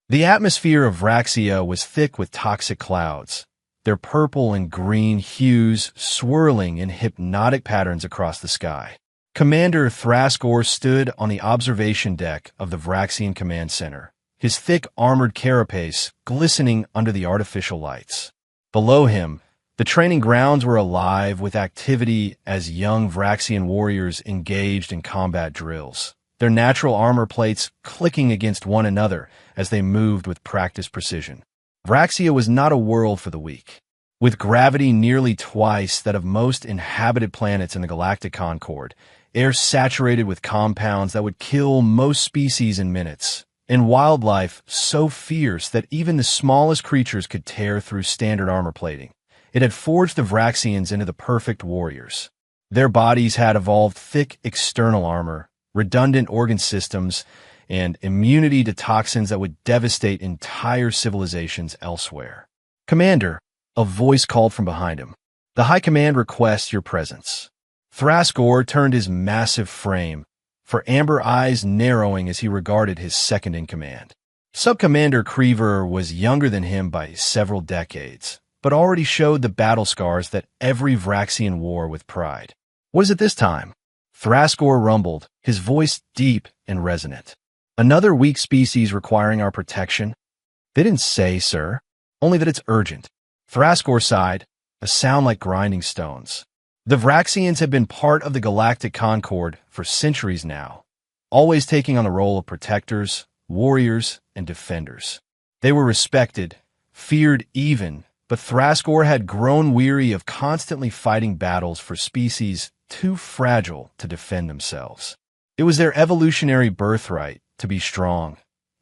The atmosphere of Vraxia was thick with toxic clouds, their purple and green hues swirling in hypnotic patterns across the sky. Commander Thraskor stood on the observation deck of the Vraxian Command Center, his thick armored carapace glistening under the artificial lights. Below him, the training grounds were alive with activity as young Vraxian warriors engaged in combat drills, their natural armor plates clicking against one another as they moved with practiced precision. Vraxia was not a world for the weak. With gravity nearly twice that of most inhabited planets in the galactic Concord, air saturated with compounds that would kill most species in minutes, and wildlife so fierce that even the smallest creatures could tear through standard armor plating, it had forged the Vraxians into the perfect warriors. Their bodies had evolved thick external armor, redundant organ systems, and immunity to toxins that would devastate entire civilizations elsewhere. "Commander," a voice called from behind him. "The High Command requests your presence." Thraskor turned his massive frame, for amber eyes narrowing as he regarded his second-in-command. Sub-Commander Creever was younger than him by several decades, but already showed the battle scars that every Vraxian wore with pride. "What is it this time?" Thraskor rumbled, his voice deep and resonant. "Another weak species requiring our protection?" "They didn't say, sir. Only that it's urgent." Thraskor sighed, a sound like grinding stones. The Vraxians had been part of the galactic Concord for centuries now, always taking on the role of protectors, warriors, and defenders. They were respected, feared even, but Thraskor had grown weary of constantly fighting battles for species too fragile to defend themselves. It was their evolutionary birthright to be strong.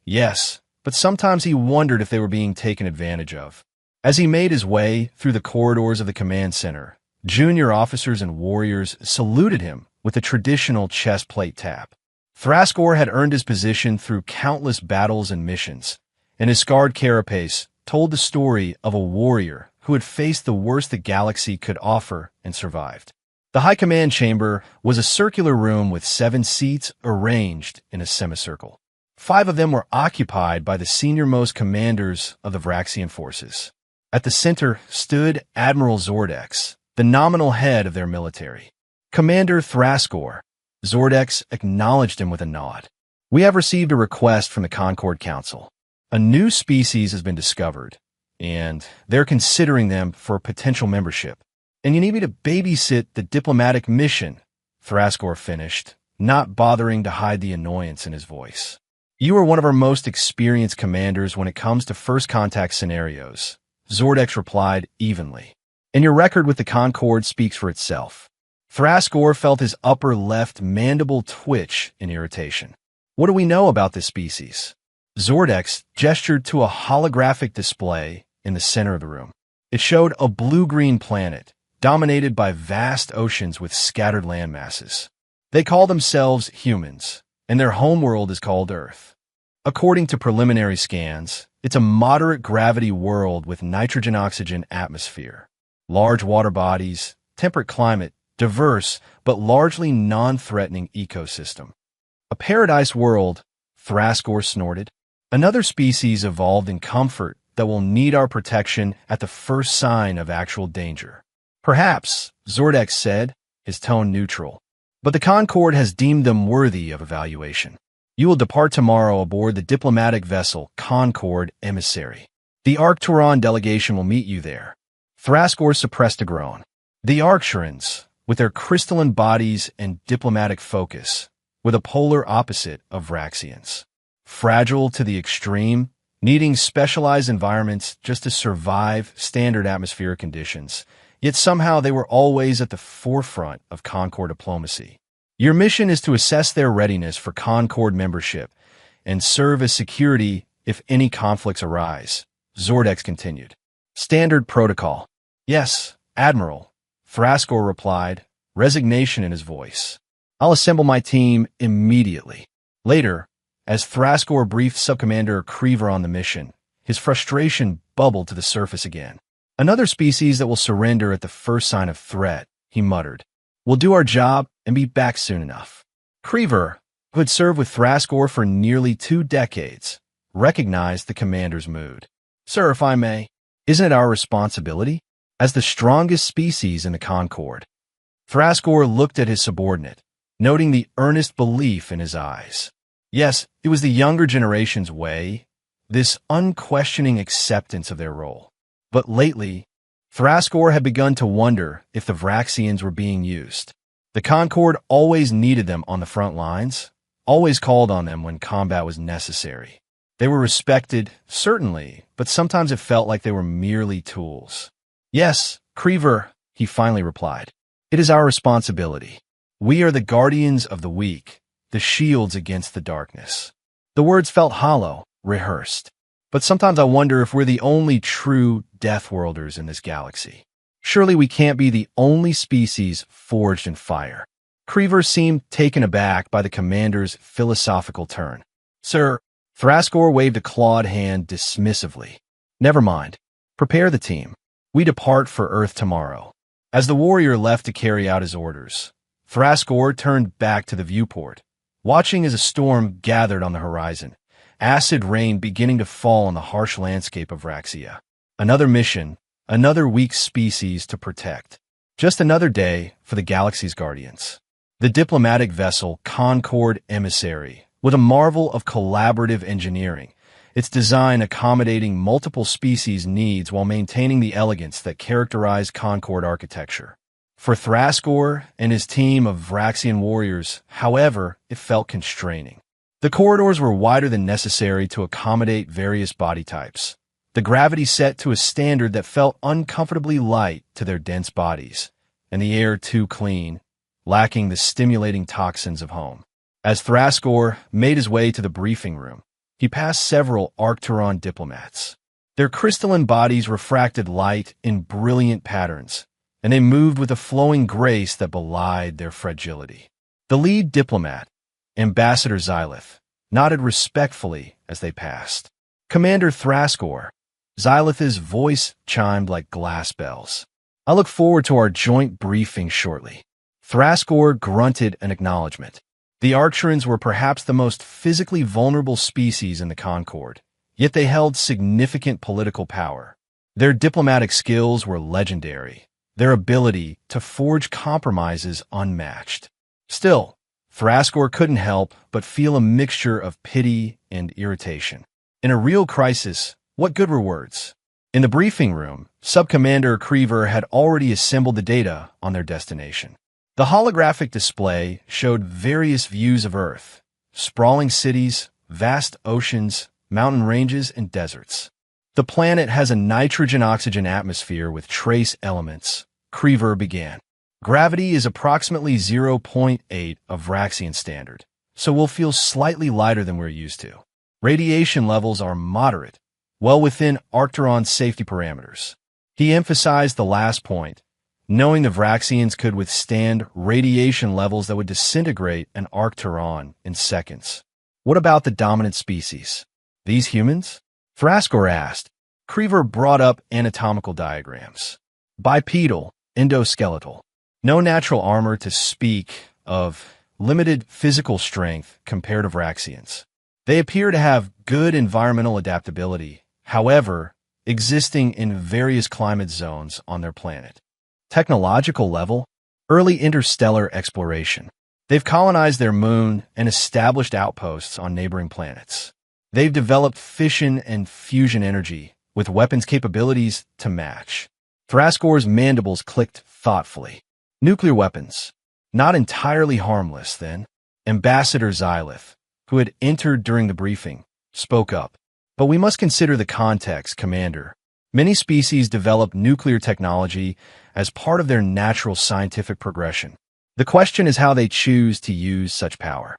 Yes, but sometimes he wondered if they were being taken advantage of. As he made his way through the corridors of the command center, junior officers and warriors saluted him with a traditional chest plate tap. Thraskor had earned his position through countless battles and missions, and his scarred carapace told the story of a warrior who had faced the worst the galaxy could offer and survived. The High Command Chamber was a circular room with 7 seats arranged in a semicircle. 5 of them were occupied by the senior-most commanders of the Vraxian forces. At the center stood Admiral Zordex, the nominal head of their military. "Commander Thraskor." Zordex acknowledged him with a nod. "We have received a request from the Concord Council. A new species has been discovered, and they're considering them for potential membership. And you need me to babysit the diplomatic mission," Thraskor finished, not bothering to hide the annoyance in his voice. "You are one of our most experienced commanders when it comes to first contact scenarios," Zordex replied evenly. "And your record with the Concord speaks for itself." Thraskor felt his upper left mandible twitch in irritation. "What do we know about this species?" Zordex gestured to a holographic display in the center of the room. It showed a blue-green planet, dominated by vast oceans with scattered land masses. "They call themselves humans, and their homeworld is called Earth. According to preliminary scans, it's a moderate gravity world with nitrogen-oxygen atmosphere, large water bodies, temperate climate, diverse but largely non-threatening ecosystem." "A paradise world," Thraskor snorted. "Another species evolved in comfort that will need our protection at the first sign of actual danger." "Perhaps," Zordex said, his tone neutral. "But the Concord has deemed them worthy of evaluation. You will depart tomorrow aboard the diplomatic vessel Concord Emissary. The Arcturon delegation will meet you there." Thraskor suppressed a groan. The Arcturans, with their crystalline bodies and diplomatic focus, were the polar opposite of Vraxians. Fragile to the extreme, needing specialized environments just to survive standard atmospheric conditions, yet somehow they were always at the forefront of Concord diplomacy. "Your mission is to assess their readiness for Concord membership and serve as security if any conflicts arise," Zordex continued. "Standard protocol." "Yes, Admiral," Thraskor replied, resignation in his voice. "I'll assemble my team immediately." Later, as Thraskor briefed Subcommander Creever on the mission, his frustration bubbled to the surface again. "Another species that will surrender at the first sign of threat," he muttered. "We'll do our job and be back soon enough." Creever, who had served with Thraskor for nearly 2 decades, recognized the commander's mood. "Sir, if I may, isn't it our responsibility? As the strongest species in the Concord." Thraskor looked at his subordinate, noting the earnest belief in his eyes. Yes, it was the younger generation's way, this unquestioning acceptance of their role. But lately, Thraskor had begun to wonder if the Vraxians were being used. The Concord always needed them on the front lines, always called on them when combat was necessary. They were respected, certainly, but sometimes it felt like they were merely tools. "Yes, Creever," he finally replied. "It is our responsibility. We are the guardians of the weak, the shields against the darkness." The words felt hollow, rehearsed. But sometimes I wonder if we're the only true Deathworlders in this galaxy. Surely we can't be the only species forged in fire. Creever seemed taken aback by the commander's philosophical turn. "Sir," Thraskor waved a clawed hand dismissively. "Never mind. Prepare the team. We depart for Earth tomorrow." As the warrior left to carry out his orders, Thraskor turned back to the viewport, watching as a storm gathered on the horizon, acid rain beginning to fall on the harsh landscape of Vraxia. Another mission, another weak species to protect. Just another day for the galaxy's guardians. The diplomatic vessel Concord Emissary was a marvel of collaborative engineering, its design accommodating multiple species' needs while maintaining the elegance that characterized Concord architecture. For Thraskor and his team of Vraxian warriors, however, it felt constraining. The corridors were wider than necessary to accommodate various body types, the gravity set to a standard that felt uncomfortably light to their dense bodies, and the air too clean, lacking the stimulating toxins of home. As Thraskor made his way to the briefing room, he passed several Arcturon diplomats. Their crystalline bodies refracted light in brilliant patterns, and they moved with a flowing grace that belied their fragility. The lead diplomat, Ambassador Xylith, nodded respectfully as they passed. "Commander Thraskor," Xylith's voice chimed like glass bells. "I look forward to our joint briefing shortly." Thraskor grunted an acknowledgement. The Arcturans were perhaps the most physically vulnerable species in the Concord, yet they held significant political power. Their diplomatic skills were legendary, their ability to forge compromises unmatched. Still, Thraskor couldn't help but feel a mixture of pity and irritation. In a real crisis, what good were words? In the briefing room, Subcommander Creever had already assembled the data on their destination. The holographic display showed various views of Earth, sprawling cities, vast oceans, mountain ranges, and deserts. "The planet has a nitrogen-oxygen atmosphere with trace elements," Creever began. "Gravity is approximately 0.8 of Vraxian standard, so we'll feel slightly lighter than we're used to. Radiation levels are moderate, well within Arcturon's safety parameters." He emphasized the last point, knowing the Vraxians could withstand radiation levels that would disintegrate an Arcturon in seconds. "What about the dominant species? These humans?" Thraskor asked. Creever brought up anatomical diagrams. Bipedal, endoskeletal. No natural armor to speak of, limited physical strength compared to Vraxians. They appear to have good environmental adaptability, however, existing in various climate zones on their planet. Technological level, early interstellar exploration. They've colonized their moon and established outposts on neighboring planets. They've developed fission and fusion energy with weapons capabilities to match. Thraskor's mandibles clicked thoughtfully. Nuclear weapons. Not entirely harmless, then. Ambassador Xylith, who had entered during the briefing, spoke up. "But we must consider the context, Commander. Many species develop nuclear technology as part of their natural scientific progression. The question is how they choose to use such power."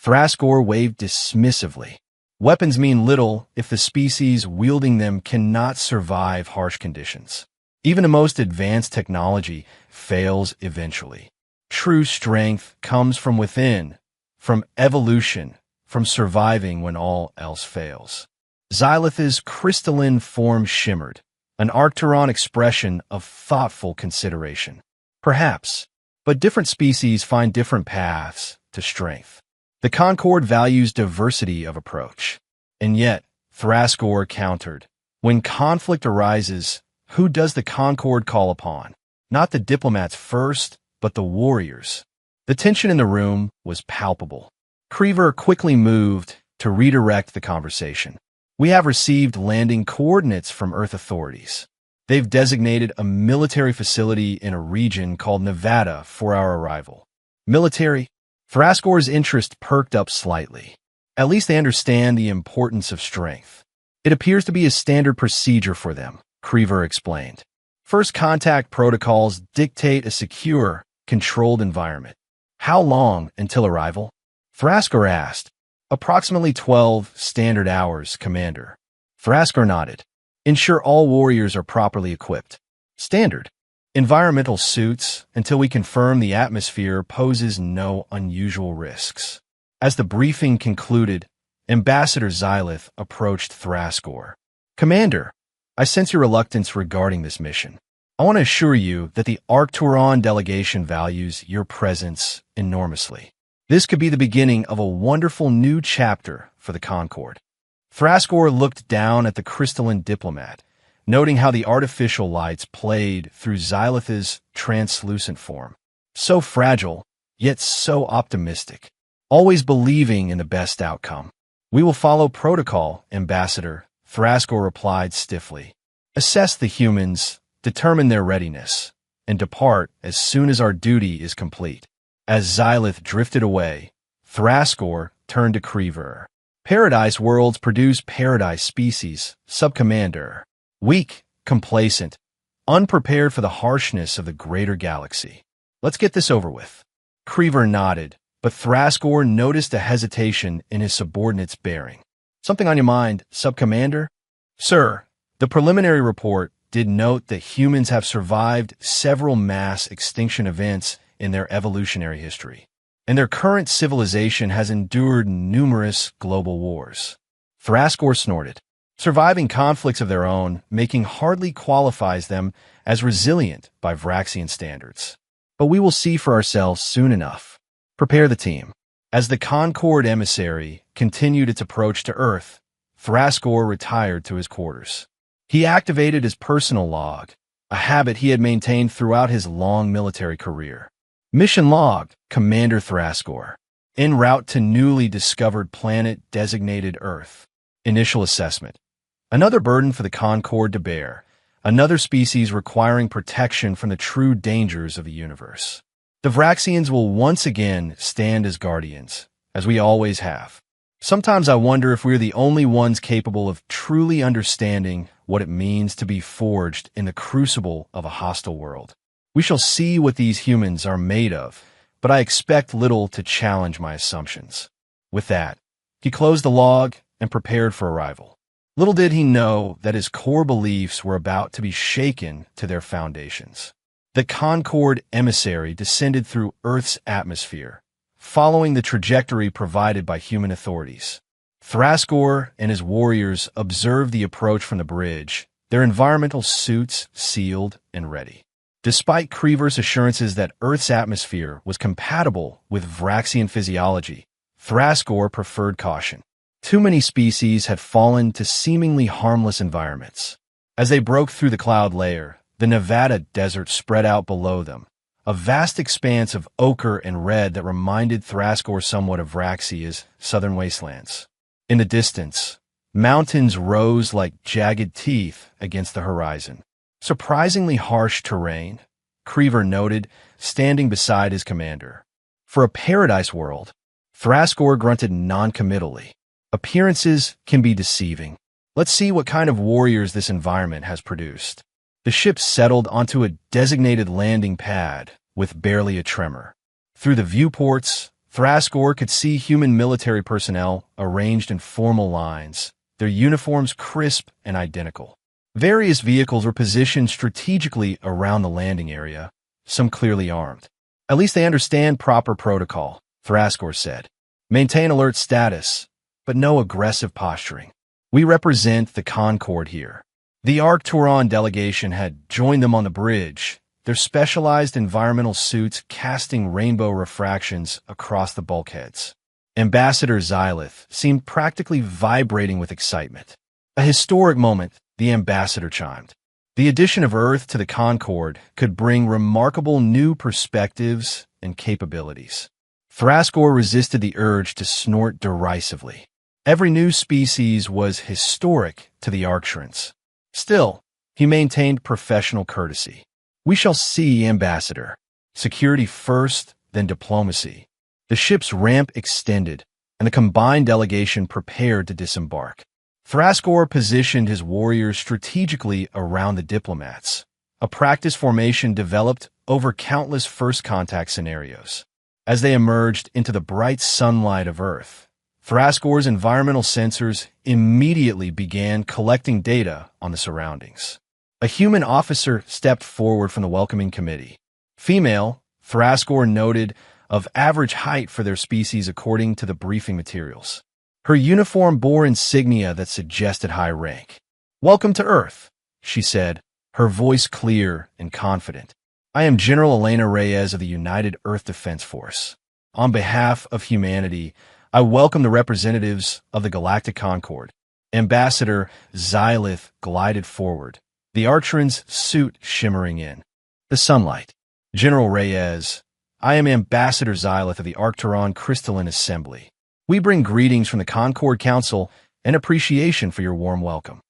Thraskor waved dismissively. "Weapons mean little if the species wielding them cannot survive harsh conditions. Even the most advanced technology fails eventually. True strength comes from within, from evolution, from surviving when all else fails." Xylith's crystalline form shimmered, an Arcturon expression of thoughtful consideration. "Perhaps, but different species find different paths to strength. The Concord values diversity of approach. And yet, Thraskor countered. When conflict arises, who does the Concord call upon? Not the diplomats first, but the warriors. The tension in the room was palpable. Creever quickly moved to redirect the conversation. We have received landing coordinates from Earth authorities. They've designated a military facility in a region called Nevada for our arrival. Military? Thraskor's interest perked up slightly. At least they understand the importance of strength. It appears to be a standard procedure for them, Creever explained. First contact protocols dictate a secure, controlled environment. How long until arrival? Thraskor asked. Approximately 12 standard hours, Commander. Thraskor nodded. Ensure all warriors are properly equipped. Standard. Environmental suits until we confirm the atmosphere poses no unusual risks. As the briefing concluded, Ambassador Xylith approached Thraskor. Commander, I sense your reluctance regarding this mission. I want to assure you that the Arcturon delegation values your presence enormously. This could be the beginning of a wonderful new chapter for the Concord. Thraskor looked down at the crystalline diplomat, noting how the artificial lights played through Xylith's translucent form. So fragile, yet so optimistic. Always believing in the best outcome. We will follow protocol, Ambassador, Thraskor replied stiffly. Assess the humans, determine their readiness, and depart as soon as our duty is complete. As Xylith drifted away, Thraskor turned to Creever. Paradise worlds produce paradise species, Subcommander. Weak, complacent, unprepared for the harshness of the greater galaxy. Let's get this over with. Creever nodded, but Thraskor noticed a hesitation in his subordinate's bearing. Something on your mind, Subcommander? Sir, the preliminary report did note that humans have survived several mass extinction events in their evolutionary history, and their current civilization has endured numerous global wars. Thraskor snorted. Surviving conflicts of their own, making hardly qualifies them as resilient by Vraxian standards. But we will see for ourselves soon enough. Prepare the team. As the Concord emissary continued its approach to Earth, Thraskor retired to his quarters. He activated his personal log, a habit he had maintained throughout his long military career. Mission log, Commander Thraskor. En route to newly discovered planet designated Earth. Initial assessment. Another burden for the Concord to bear, another species requiring protection from the true dangers of the universe. The Vraxians will once again stand as guardians, as we always have. Sometimes I wonder if we're the only ones capable of truly understanding what it means to be forged in the crucible of a hostile world. We shall see what these humans are made of, but I expect little to challenge my assumptions. With that, he closed the log and prepared for arrival. Little did he know that his core beliefs were about to be shaken to their foundations. The Concord emissary descended through Earth's atmosphere, following the trajectory provided by human authorities. Thraskor and his warriors observed the approach from the bridge, their environmental suits sealed and ready. Despite Creever's assurances that Earth's atmosphere was compatible with Vraxian physiology, Thraskor preferred caution. Too many species had fallen to seemingly harmless environments. As they broke through the cloud layer, the Nevada desert spread out below them, a vast expanse of ochre and red that reminded Thraskor somewhat of Vraxia's southern wastelands. In the distance, mountains rose like jagged teeth against the horizon. Surprisingly harsh terrain, Creever noted, standing beside his commander. For a paradise world, Thraskor grunted noncommittally. Appearances can be deceiving. Let's see what kind of warriors this environment has produced. The ship settled onto a designated landing pad with barely a tremor. Through the viewports, Thraskor could see human military personnel arranged in formal lines, their uniforms crisp and identical. Various vehicles were positioned strategically around the landing area, some clearly armed. At least they understand proper protocol, Thraskor said. Maintain alert status, but no aggressive posturing. We represent the Concord here. The Arcturon delegation had joined them on the bridge, their specialized environmental suits casting rainbow refractions across the bulkheads. Ambassador Xylith seemed practically vibrating with excitement. A historic moment, the ambassador chimed. The addition of Earth to the Concorde could bring remarkable new perspectives and capabilities. Thraskor resisted the urge to snort derisively. Every new species was historic to the Arcturans. Still, he maintained professional courtesy. We shall see, Ambassador. Security first, then diplomacy. The ship's ramp extended, and the combined delegation prepared to disembark. Thraskor positioned his warriors strategically around the diplomats, a practice formation developed over countless first contact scenarios. As they emerged into the bright sunlight of Earth, Thraskor's environmental sensors immediately began collecting data on the surroundings. A human officer stepped forward from the welcoming committee. Female, Thraskor noted, of average height for their species according to the briefing materials. Her uniform bore insignia that suggested high rank. "Welcome to Earth," she said, her voice clear and confident. "I am General Elena Reyes of the United Earth Defense Force. On behalf of humanity, I welcome the representatives of the Galactic Concorde." Ambassador Xylith glided forward, the Arcturan's suit shimmering in the sunlight. "General Reyes, I am Ambassador Xylith of the Arcturon Crystalline Assembly. We bring greetings from the Concorde Council and appreciation for your warm welcome."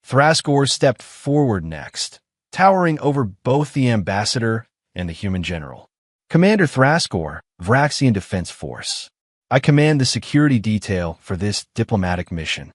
Thraskor stepped forward next, towering over both the ambassador and the human general. "Commander Thraskor, Vraxian Defense Force. I command the security detail for this diplomatic mission."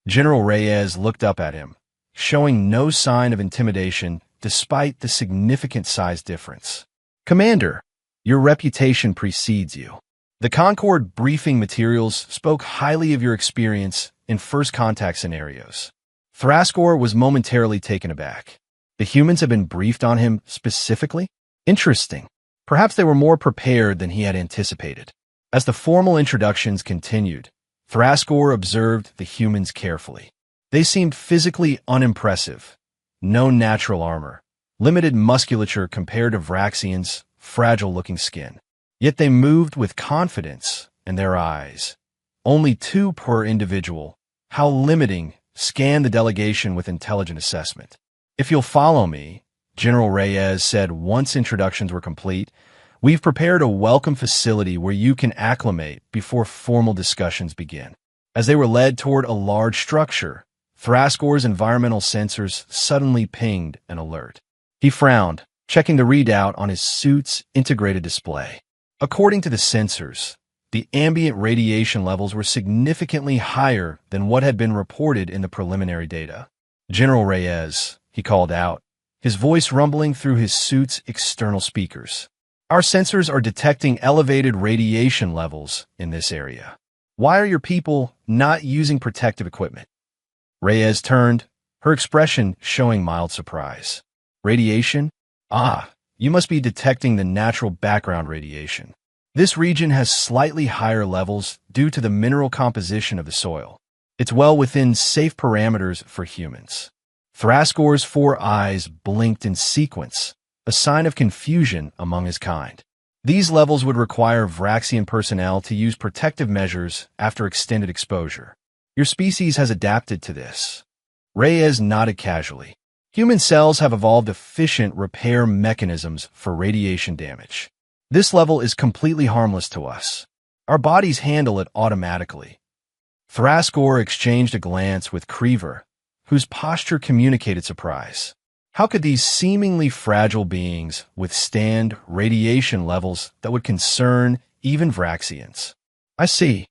General Reyes looked up at him, showing no sign of intimidation despite the significant size difference. "Commander, your reputation precedes you. The Concorde briefing materials spoke highly of your experience in first contact scenarios." Thraskor was momentarily taken aback. The humans had been briefed on him specifically? Interesting. Perhaps they were more prepared than he had anticipated. As the formal introductions continued, Thraskor observed the humans carefully. They seemed physically unimpressive. No natural armor, limited musculature compared to Vraxians' fragile-looking skin. Yet they moved with confidence in their eyes. Only 2 per individual. How limiting, scanned the delegation with intelligent assessment. "If you'll follow me," General Reyes said once introductions were complete, "we've prepared a welcome facility where you can acclimate before formal discussions begin." As they were led toward a large structure, Thraskor's environmental sensors suddenly pinged an alert. He frowned, checking the readout on his suit's integrated display. According to the sensors, the ambient radiation levels were significantly higher than what had been reported in the preliminary data. "General Reyes," he called out, his voice rumbling through his suit's external speakers. "Our sensors are detecting elevated radiation levels in this area. Why are your people not using protective equipment?" Reyes turned, her expression showing mild surprise. "Radiation? Ah, you must be detecting the natural background radiation. This region has slightly higher levels due to the mineral composition of the soil. It's well within safe parameters for humans." Thraskor's 4 eyes blinked in sequence, a sign of confusion among his kind. These levels would require Vraxian personnel to use protective measures after extended exposure. "Your species has adapted to this." Reyes nodded casually. "Human cells have evolved efficient repair mechanisms for radiation damage. This level is completely harmless to us. Our bodies handle it automatically." Thraskor exchanged a glance with Creever, whose posture communicated surprise. How could these seemingly fragile beings withstand radiation levels that would concern even Vraxians? "I see,"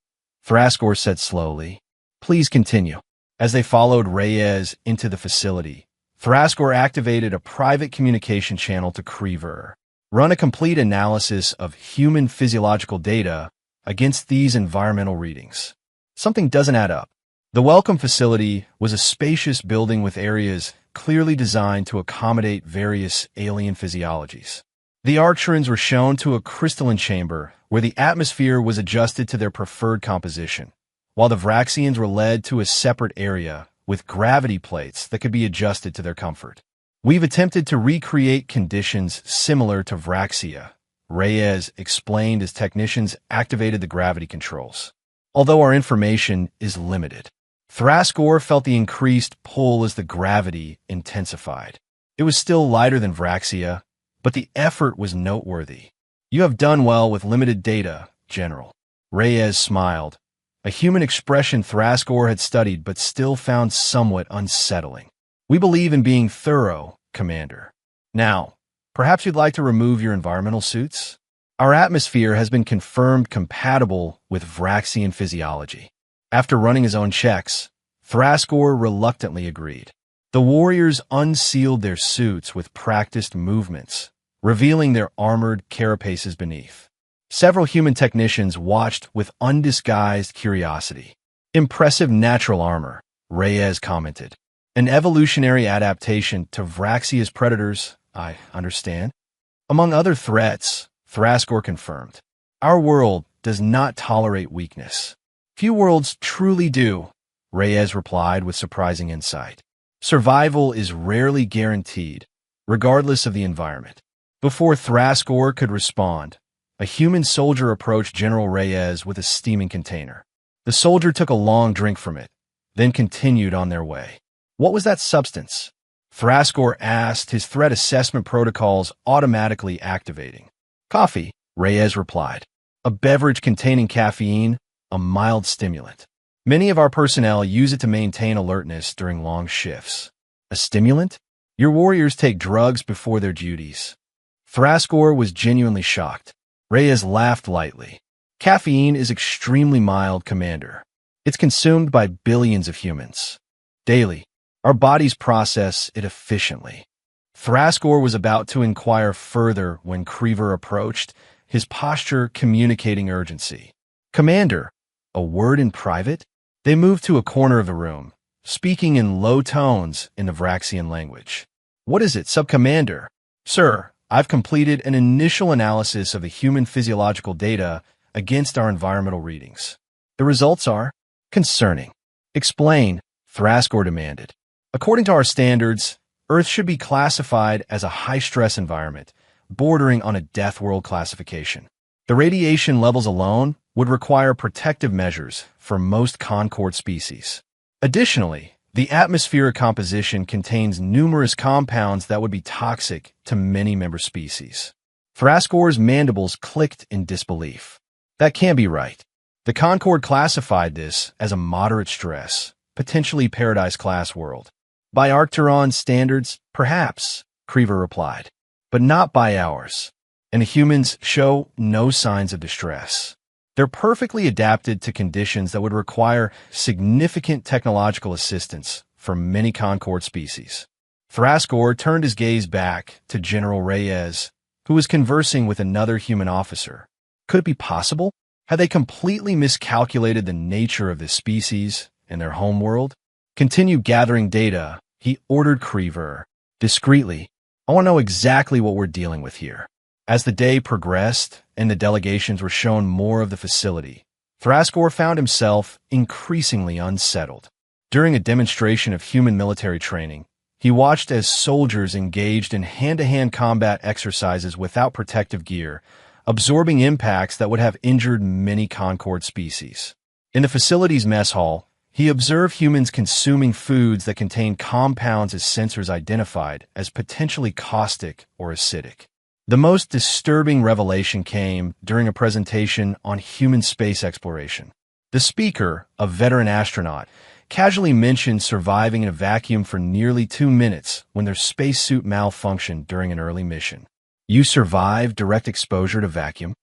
Thraskor said slowly. "Please continue." As they followed Reyes into the facility, Thraskor activated a private communication channel to Creever. "Run a complete analysis of human physiological data against these environmental readings. Something doesn't add up." The welcome facility was a spacious building with areas clearly designed to accommodate various alien physiologies. The Arcturans were shown to a crystalline chamber where the atmosphere was adjusted to their preferred composition, while the Vraxians were led to a separate area with gravity plates that could be adjusted to their comfort. "We've attempted to recreate conditions similar to Vraxia," Reyes explained as technicians activated the gravity controls. "Although our information is limited." Thraskor felt the increased pull as the gravity intensified. It was still lighter than Vraxia, but the effort was noteworthy. You have done well with limited data, General. Reyes smiled, a human expression Thraskor had studied but still found somewhat unsettling. We believe in being thorough, Commander. Now, perhaps you'd like to remove your environmental suits? Our atmosphere has been confirmed compatible with Vraxian physiology. After running his own checks, Thraskor reluctantly agreed. The warriors unsealed their suits with practiced movements, revealing their armored carapaces beneath. Several human technicians watched with undisguised curiosity. Impressive natural armor, Reyes commented. An evolutionary adaptation to Vraxia's predators, I understand. Among other threats, Thraskor confirmed, our world does not tolerate weakness. Few worlds truly do, Reyes replied with surprising insight. Survival is rarely guaranteed, regardless of the environment. Before Thraskor could respond, a human soldier approached General Reyes with a steaming container. The soldier took a long drink from it, then continued on their way. What was that substance? Thraskor asked, his threat assessment protocols automatically activating. Coffee, Reyes replied. A beverage containing caffeine, a mild stimulant. Many of our personnel use it to maintain alertness during long shifts. A stimulant? Your warriors take drugs before their duties. Thraskor was genuinely shocked. Reyes laughed lightly. Caffeine is extremely mild, Commander. It's consumed by billions of humans. Daily, our bodies process it efficiently. Thraskor was about to inquire further when Creever approached, his posture communicating urgency. Commander, a word in private? They moved to a corner of the room, speaking in low tones in the Vraxian language. What is it, Sub-Commander? Sir, I've completed an initial analysis of the human physiological data against our environmental readings. The results are concerning. Explain, Thraskor demanded. According to our standards, Earth should be classified as a high-stress environment, bordering on a death world classification. The radiation levels alone would require protective measures for most Concord species. Additionally, the atmospheric composition contains numerous compounds that would be toxic to many member species. Thraskor's mandibles clicked in disbelief. That can't be right. The Concord classified this as a moderate stress, potentially paradise-class world. By Arcturon standards, perhaps, Creever replied, but not by ours. And the humans show no signs of distress. They're perfectly adapted to conditions that would require significant technological assistance for many Concord species. Thraskor turned his gaze back to General Reyes, who was conversing with another human officer. Could it be possible? Had they completely miscalculated the nature of this species and their homeworld? Continue gathering data, he ordered Creever. Discreetly, I want to know exactly what we're dealing with here. As the day progressed and the delegations were shown more of the facility, Thraskor found himself increasingly unsettled. During a demonstration of human military training, he watched as soldiers engaged in hand-to-hand combat exercises without protective gear, absorbing impacts that would have injured many Concord species. In the facility's mess hall, he observed humans consuming foods that contained compounds his sensors identified as potentially caustic or acidic. The most disturbing revelation came during a presentation on human space exploration. The speaker, a veteran astronaut, casually mentioned surviving in a vacuum for nearly 2 minutes when their spacesuit malfunctioned during an early mission. You survived direct exposure to vacuum?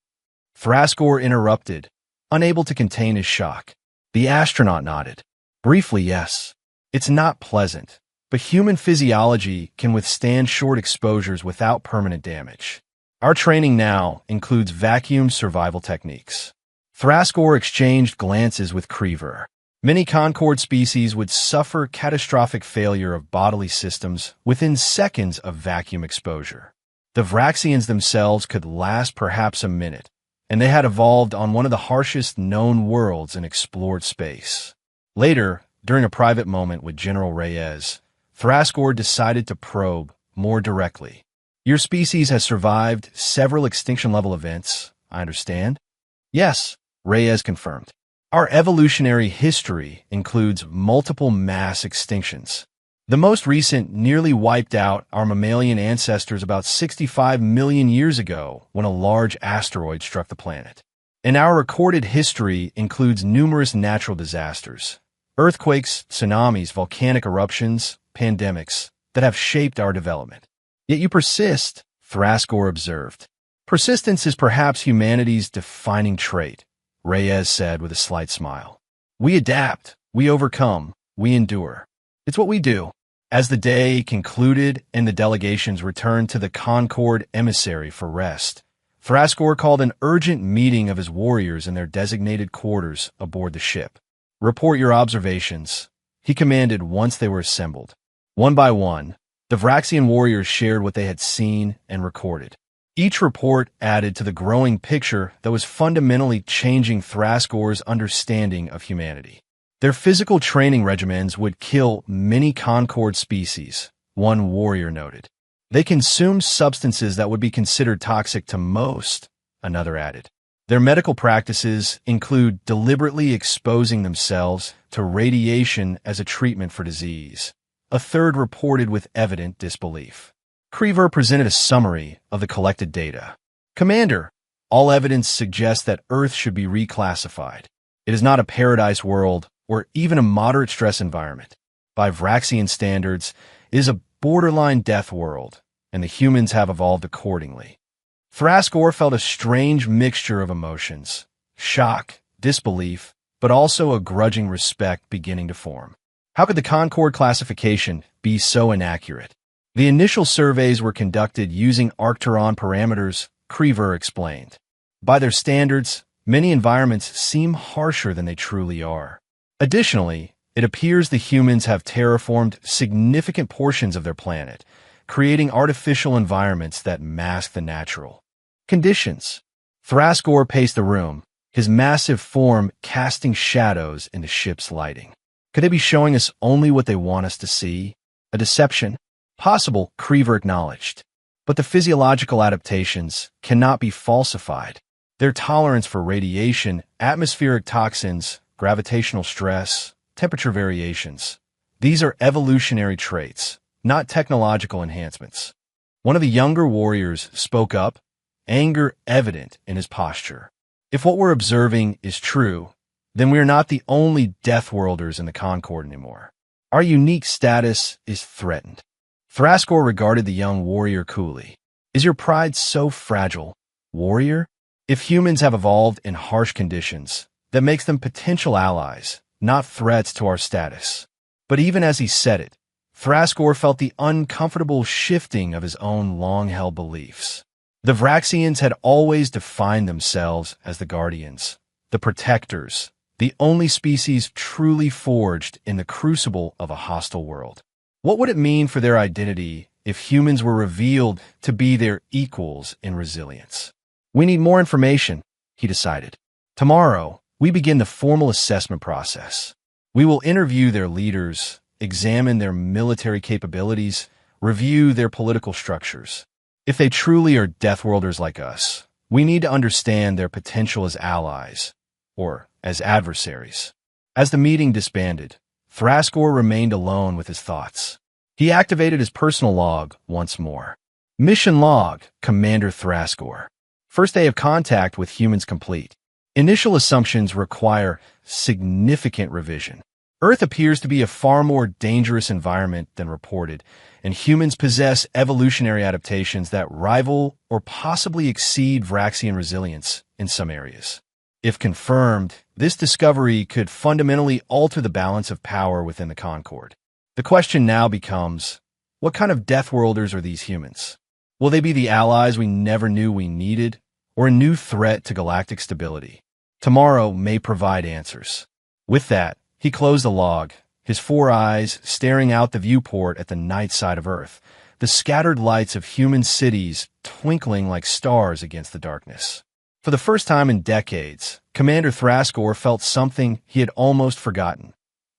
Thraskor interrupted, unable to contain his shock. The astronaut nodded. Briefly, yes. It's not pleasant, but human physiology can withstand short exposures without permanent damage. Our training now includes vacuum survival techniques. Thraskor exchanged glances with Creever. Many Concord species would suffer catastrophic failure of bodily systems within seconds of vacuum exposure. The Vraxians themselves could last perhaps a minute, and they had evolved on one of the harshest known worlds in explored space. Later, during a private moment with General Reyes, Thraskor decided to probe more directly. Your species has survived several extinction-level events, I understand? Yes, Reyes confirmed. Our evolutionary history includes multiple mass extinctions. The most recent nearly wiped out our mammalian ancestors about 65 million years ago when a large asteroid struck the planet. And our recorded history includes numerous natural disasters, earthquakes, tsunamis, volcanic eruptions, pandemics that have shaped our development. Yet you persist, Thrascore observed. Persistence is perhaps humanity's defining trait, Reyes said with a slight smile. We adapt, we overcome, we endure. It's what we do. As the day concluded and the delegations returned to the Concord emissary for rest, Thrascore called an urgent meeting of his warriors in their designated quarters aboard the ship. Report your observations, he commanded once they were assembled. One by one, the Vraxian warriors shared what they had seen and recorded. Each report added to the growing picture that was fundamentally changing Thrascore's understanding of humanity. Their physical training regimens would kill many Concord species, one warrior noted. They consumed substances that would be considered toxic to most, another added. Their medical practices include deliberately exposing themselves to radiation as a treatment for disease, a third reported with evident disbelief. Creever presented a summary of the collected data. Commander, all evidence suggests that Earth should be reclassified. It is not a paradise world or even a moderate stress environment. By Vraxian standards, it is a borderline death world, and the humans have evolved accordingly. Thrascore felt a strange mixture of emotions, shock, disbelief, but also a grudging respect beginning to form. How could the Concord classification be so inaccurate? The initial surveys were conducted using Arcturon parameters, Creever explained. By their standards, many environments seem harsher than they truly are. Additionally, it appears the humans have terraformed significant portions of their planet, creating artificial environments that mask the natural conditions. Thrascore paced the room, his massive form casting shadows in the ship's lighting. Could they be showing us only what they want us to see? A deception? Possible, Creever acknowledged. But the physiological adaptations cannot be falsified. Their tolerance for radiation, atmospheric toxins, gravitational stress, temperature variations. These are evolutionary traits, not technological enhancements. One of the younger warriors spoke up, anger evident in his posture. If what we're observing is true, then we are not the only Deathworlders in the Concord anymore. Our unique status is threatened. Thrascore regarded the young warrior coolly. Is your pride so fragile, warrior? If humans have evolved in harsh conditions, that makes them potential allies, not threats to our status. But even as he said it, Thrascore felt the uncomfortable shifting of his own long-held beliefs. The Vraxians had always defined themselves as the guardians, the protectors, the only species truly forged in the crucible of a hostile world. What would it mean for their identity if humans were revealed to be their equals in resilience? We need more information, he decided. Tomorrow, we begin the formal assessment process. We will interview their leaders, examine their military capabilities, review their political structures. If they truly are Deathworlders like us, we need to understand their potential as allies, or as adversaries. As the meeting disbanded, Thrascore remained alone with his thoughts. He activated his personal log once more. Mission log, Commander Thrascore. First day of contact with humans complete. Initial assumptions require significant revision. Earth appears to be a far more dangerous environment than reported, and humans possess evolutionary adaptations that rival or possibly exceed Vraxian resilience in some areas. If confirmed, this discovery could fundamentally alter the balance of power within the Concord. The question now becomes, what kind of Deathworlders are these humans? Will they be the allies we never knew we needed, or a new threat to galactic stability? Tomorrow may provide answers. With that, he closed the log, his four eyes staring out the viewport at the night side of Earth, the scattered lights of human cities twinkling like stars against the darkness. For the first time in decades, Commander Thrascore felt something he had almost forgotten: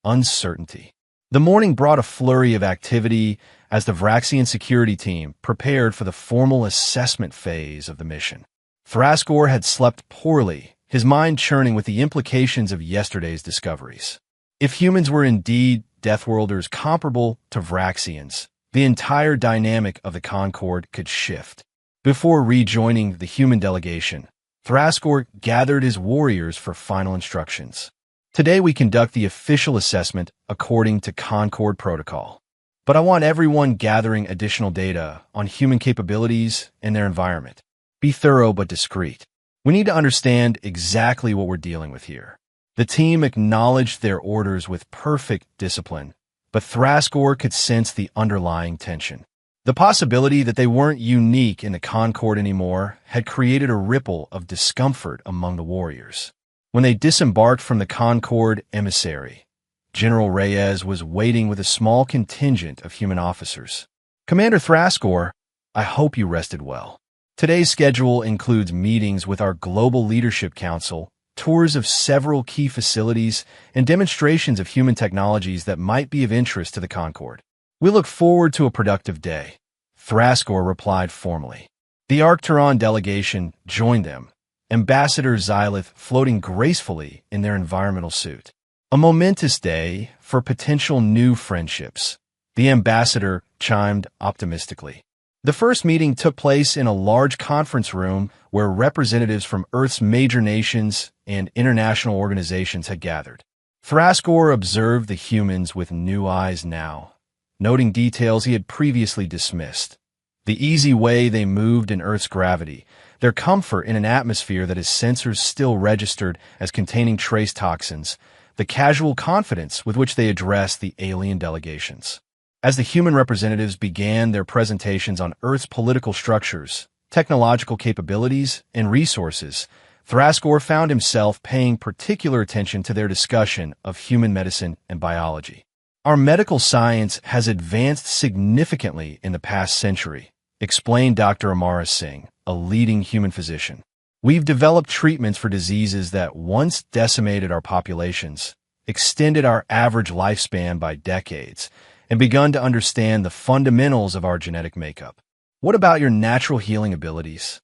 uncertainty. The morning brought a flurry of activity as the Vraxian security team prepared for the formal assessment phase of the mission. Thrascore had slept poorly, his mind churning with the implications of yesterday's discoveries. If humans were indeed Deathworlders comparable to Vraxians, the entire dynamic of the Concord could shift. Before rejoining the human delegation, Thraskor gathered his warriors for final instructions. Today we conduct the official assessment according to Concord protocol. But I want everyone gathering additional data on human capabilities and their environment. Be thorough but discreet. We need to understand exactly what we're dealing with here. The team acknowledged their orders with perfect discipline, but Thraskor could sense the underlying tension. The possibility that they weren't unique in the Concord anymore had created a ripple of discomfort among the warriors. When they disembarked from the Concord emissary, General Reyes was waiting with a small contingent of human officers. "Commander Thraskor, I hope you rested well. Today's schedule includes meetings with our Global Leadership Council, tours of several key facilities, and demonstrations of human technologies that might be of interest to the Concord. We look forward to a productive day," Thraskor replied formally. The Arcturon delegation joined them, Ambassador Xylith floating gracefully in their environmental suit. A momentous day for potential new friendships, the ambassador chimed optimistically. The first meeting took place in a large conference room where representatives from Earth's major nations and international organizations had gathered. Thraskor observed the humans with new eyes now, noting details he had previously dismissed. The easy way they moved in Earth's gravity, their comfort in an atmosphere that his sensors still registered as containing trace toxins, the casual confidence with which they addressed the alien delegations. As the human representatives began their presentations on Earth's political structures, technological capabilities, and resources, Thraskor found himself paying particular attention to their discussion of human medicine and biology. "Our medical science has advanced significantly in the past century," explained Dr. Amara Singh, a leading human physician. "We've developed treatments for diseases that once decimated our populations, extended our average lifespan by decades, and begun to understand the fundamentals of our genetic makeup. What about your natural healing abilities?"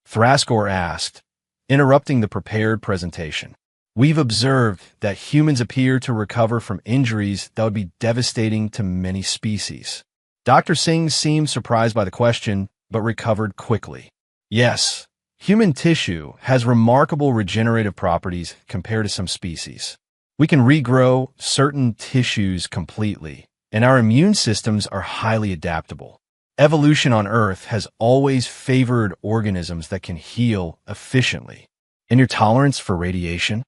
Thraskor asked, interrupting the prepared presentation. "We've observed that humans appear to recover from injuries that would be devastating to many species." Dr. Singh seemed surprised by the question, but recovered quickly. "Yes, human tissue has remarkable regenerative properties compared to some species. We can regrow certain tissues completely, and our immune systems are highly adaptable. Evolution on Earth has always favored organisms that can heal efficiently." "And your tolerance for radiation?"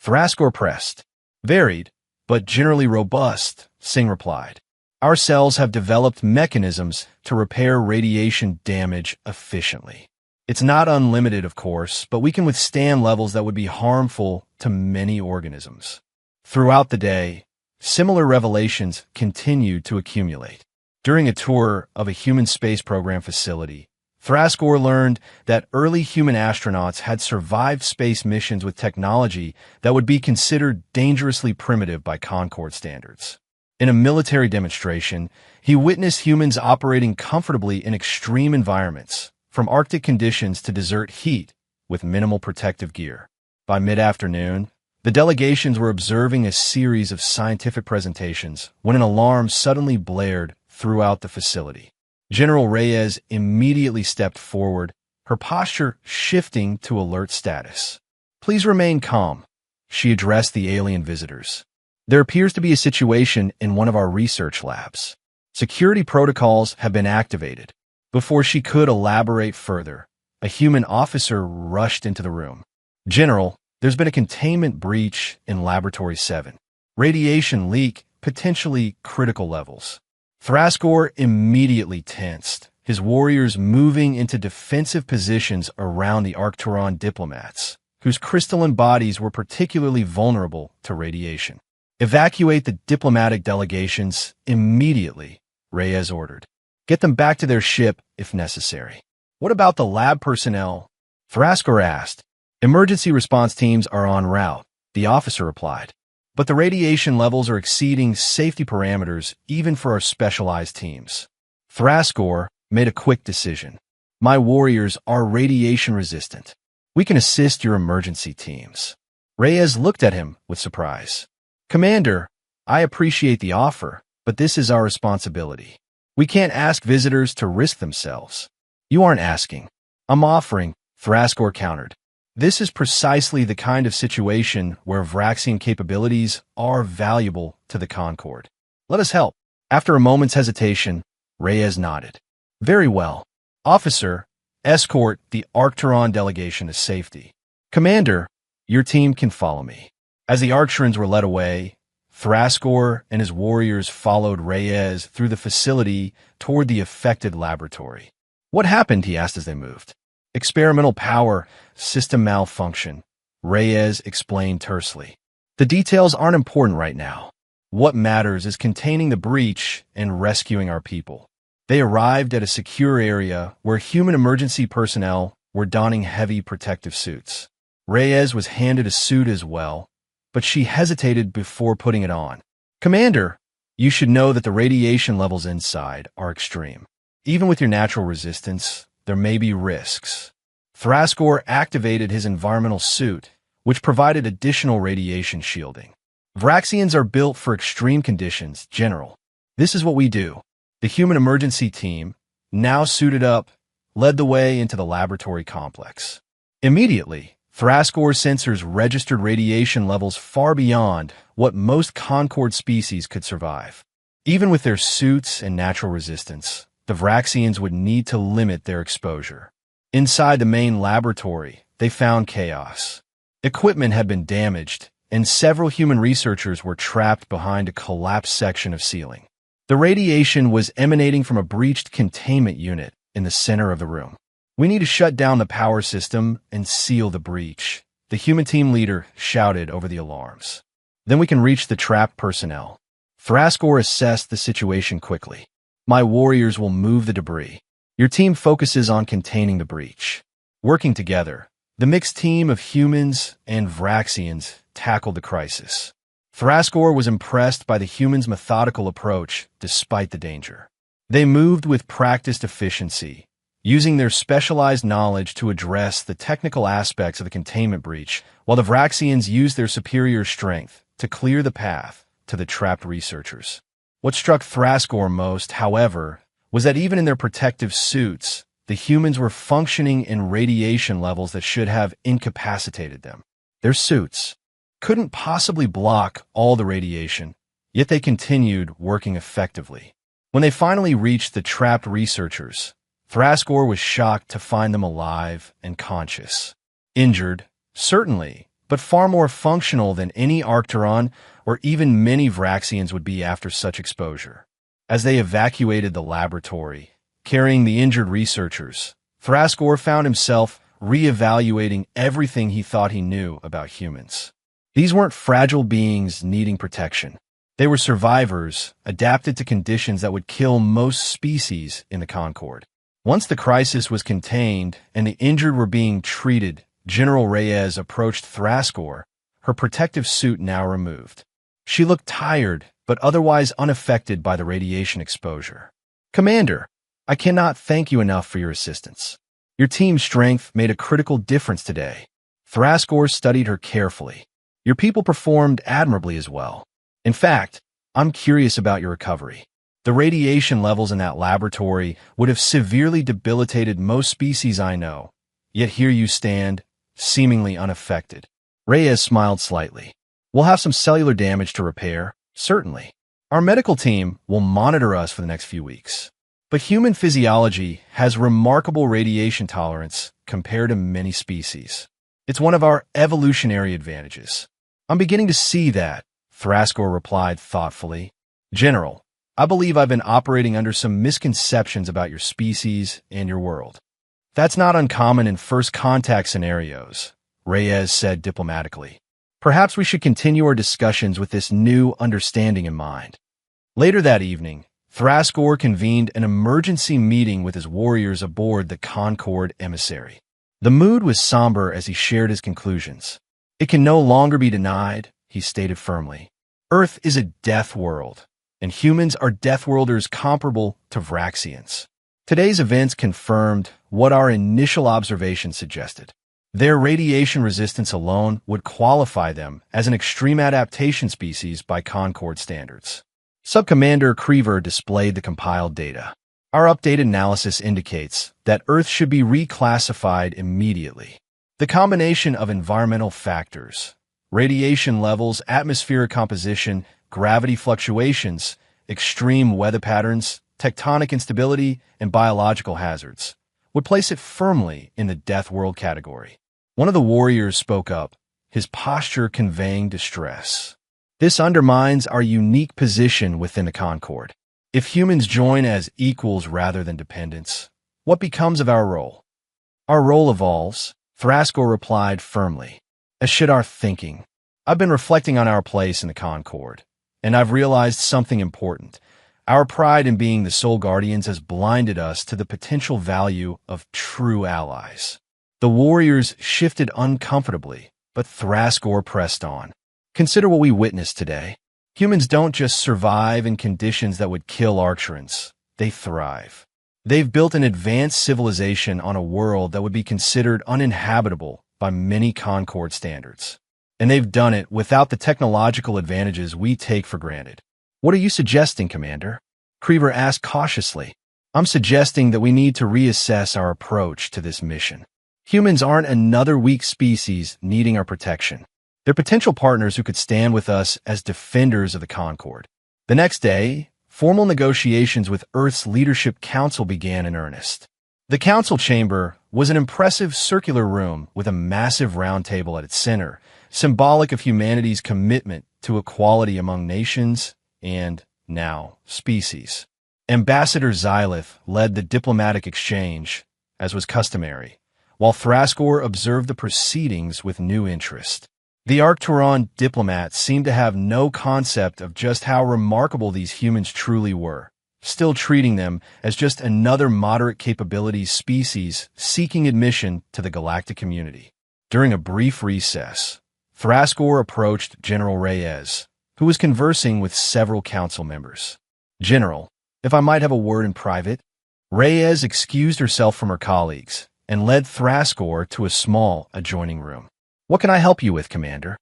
Thraskor pressed. "Varied, but generally robust," Singh replied. "Our cells have developed mechanisms to repair radiation damage efficiently. It's not unlimited, of course, but we can withstand levels that would be harmful to many organisms." Throughout the day, similar revelations continued to accumulate. During a tour of a human space program facility, Thraskor learned that early human astronauts had survived space missions with technology that would be considered dangerously primitive by Concord standards. In a military demonstration, he witnessed humans operating comfortably in extreme environments, from Arctic conditions to desert heat, with minimal protective gear. By mid-afternoon, the delegations were observing a series of scientific presentations when an alarm suddenly blared throughout the facility. General Reyes immediately stepped forward, her posture shifting to alert status. "Please remain calm," she addressed the alien visitors. "There appears to be a situation in one of our research labs. Security protocols have been activated." Before she could elaborate further, a human officer rushed into the room. "General, there's been a containment breach in Laboratory 7. Radiation leak, potentially critical levels." Thraskor immediately tensed, his warriors moving into defensive positions around the Arcturon diplomats, whose crystalline bodies were particularly vulnerable to radiation. "Evacuate the diplomatic delegations immediately," Reyes ordered. "Get them back to their ship if necessary." "What about the lab personnel?" Thraskor asked. "Emergency response teams are en route," the officer replied. "But the radiation levels are exceeding safety parameters even for our specialized teams." Thraskor made a quick decision. "My warriors are radiation resistant. We can assist your emergency teams. Reyes looked at him with surprise. Commander, I appreciate the offer, but this is our responsibility. We can't ask visitors to risk themselves. You aren't asking. I'm offering, Thraskor countered. This is precisely the kind of situation where Vraxian capabilities are valuable to the Concord. Let us help. After a moment's hesitation, Reyes nodded. Very well. Officer, escort the Arcturon delegation to safety. Commander, your team can follow me. As the Arcturans were led away, Thraskor and his warriors followed Reyes through the facility toward the affected laboratory. What happened? He asked as they moved. Experimental power, system malfunction, Reyes explained tersely. The details aren't important right now. What matters is containing the breach and rescuing our people. They arrived at a secure area where human emergency personnel were donning heavy protective suits. Reyes was handed a suit as well, but she hesitated before putting it on. Commander, you should know that the radiation levels inside are extreme. Even with your natural resistance, there may be risks. Thraskor activated his environmental suit, which provided additional radiation shielding. Vraxians are built for extreme conditions, General. This is what we do. The human emergency team, now suited up, led the way into the laboratory complex. Immediately, Thraskor's sensors registered radiation levels far beyond what most Concord species could survive. Even with their suits and natural resistance, the Vraxians would need to limit their exposure. Inside the main laboratory, they found chaos. Equipment had been damaged, and several human researchers were trapped behind a collapsed section of ceiling. The radiation was emanating from a breached containment unit in the center of the room. We need to shut down the power system and seal the breach, the human team leader shouted over the alarms. Then we can reach the trapped personnel. Thraskor assessed the situation quickly. My warriors will move the debris. Your team focuses on containing the breach. Working together, the mixed team of humans and Vraxians tackled the crisis. Thraskor was impressed by the humans' methodical approach despite the danger. They moved with practiced efficiency, using their specialized knowledge to address the technical aspects of the containment breach, while the Vraxians used their superior strength to clear the path to the trapped researchers. What struck Thraskor most, however, was that even in their protective suits, the humans were functioning in radiation levels that should have incapacitated them. Their suits couldn't possibly block all the radiation, yet they continued working effectively. When they finally reached the trapped researchers, Thraskor was shocked to find them alive and conscious. Injured, certainly, but far more functional than any Arcturon or even many Vraxians would be after such exposure. As they evacuated the laboratory, carrying the injured researchers, Thraskor found himself reevaluating everything he thought he knew about humans. These weren't fragile beings needing protection. They were survivors, adapted to conditions that would kill most species in the Concord. Once the crisis was contained and the injured were being treated, General Reyes approached Thraskor, her protective suit now removed. She looked tired, but otherwise unaffected by the radiation exposure. Commander, I cannot thank you enough for your assistance. Your team's strength made a critical difference today. Thraskor studied her carefully. Your people performed admirably as well. In fact, I'm curious about your recovery. The radiation levels in that laboratory would have severely debilitated most species I know, yet here you stand, seemingly unaffected. Reyes smiled slightly. We'll have some cellular damage to repair, certainly. Our medical team will monitor us for the next few weeks. But human physiology has remarkable radiation tolerance compared to many species. It's one of our evolutionary advantages. I'm beginning to see that, Thraskor replied thoughtfully. General, I believe I've been operating under some misconceptions about your species and your world. That's not uncommon in first contact scenarios, Reyes said diplomatically. Perhaps we should continue our discussions with this new understanding in mind. Later that evening, Thraskor convened an emergency meeting with his warriors aboard the Concord emissary. The mood was somber as he shared his conclusions. It can no longer be denied, he stated firmly. Earth is a death world, and humans are Deathworlders comparable to Vraxians. Today's events confirmed what our initial observations suggested. Their radiation resistance alone would qualify them as an extreme adaptation species by Concord standards. Subcommander Creever displayed the compiled data. Our updated analysis indicates that Earth should be reclassified immediately. The combination of environmental factors, radiation levels, atmospheric composition, gravity fluctuations, extreme weather patterns, tectonic instability, and biological hazards would place it firmly in the death world category. One of the warriors spoke up, his posture conveying distress. This undermines our unique position within the Concord. If humans join as equals rather than dependents, what becomes of our role? Our role evolves, Thrascor replied firmly, as should our thinking. I've been reflecting on our place in the Concord, and I've realized something important. Our pride in being the sole guardians has blinded us to the potential value of true allies. The warriors shifted uncomfortably, but Thrascor pressed on. Consider what we witnessed today. Humans don't just survive in conditions that would kill Arcturans. They thrive. They've built an advanced civilization on a world that would be considered uninhabitable by many Concord standards. And they've done it without the technological advantages we take for granted. What are you suggesting, Commander? Creever asked cautiously. I'm suggesting that we need to reassess our approach to this mission. Humans aren't another weak species needing our protection. They're potential partners who could stand with us as defenders of the Concord. The next day, formal negotiations with Earth's Leadership Council began in earnest. The council chamber was an impressive circular room with a massive round table at its center, symbolic of humanity's commitment to equality among nations and, now, species. Ambassador Xylith led the diplomatic exchange, as was customary, while Thrascor observed the proceedings with new interest. The Arcturon diplomats seemed to have no concept of just how remarkable these humans truly were, still treating them as just another moderate capabilities species seeking admission to the galactic community. During a brief recess, Thrascor approached General Reyes, who was conversing with several council members. General, if I might have a word in private? Reyes excused herself from her colleagues and led Thrascor to a small adjoining room. What can I help you with, Commander?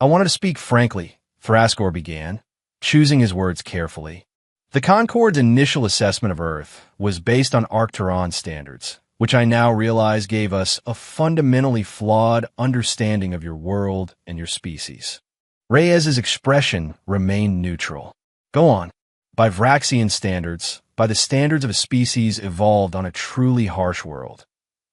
I wanted to speak frankly, Thrascor began, choosing his words carefully. The Concord's initial assessment of Earth was based on Arcturon standards, which I now realize gave us a fundamentally flawed understanding of your world and your species. Reyes's expression remained neutral. Go on. By Vraxian standards, by the standards of a species evolved on a truly harsh world,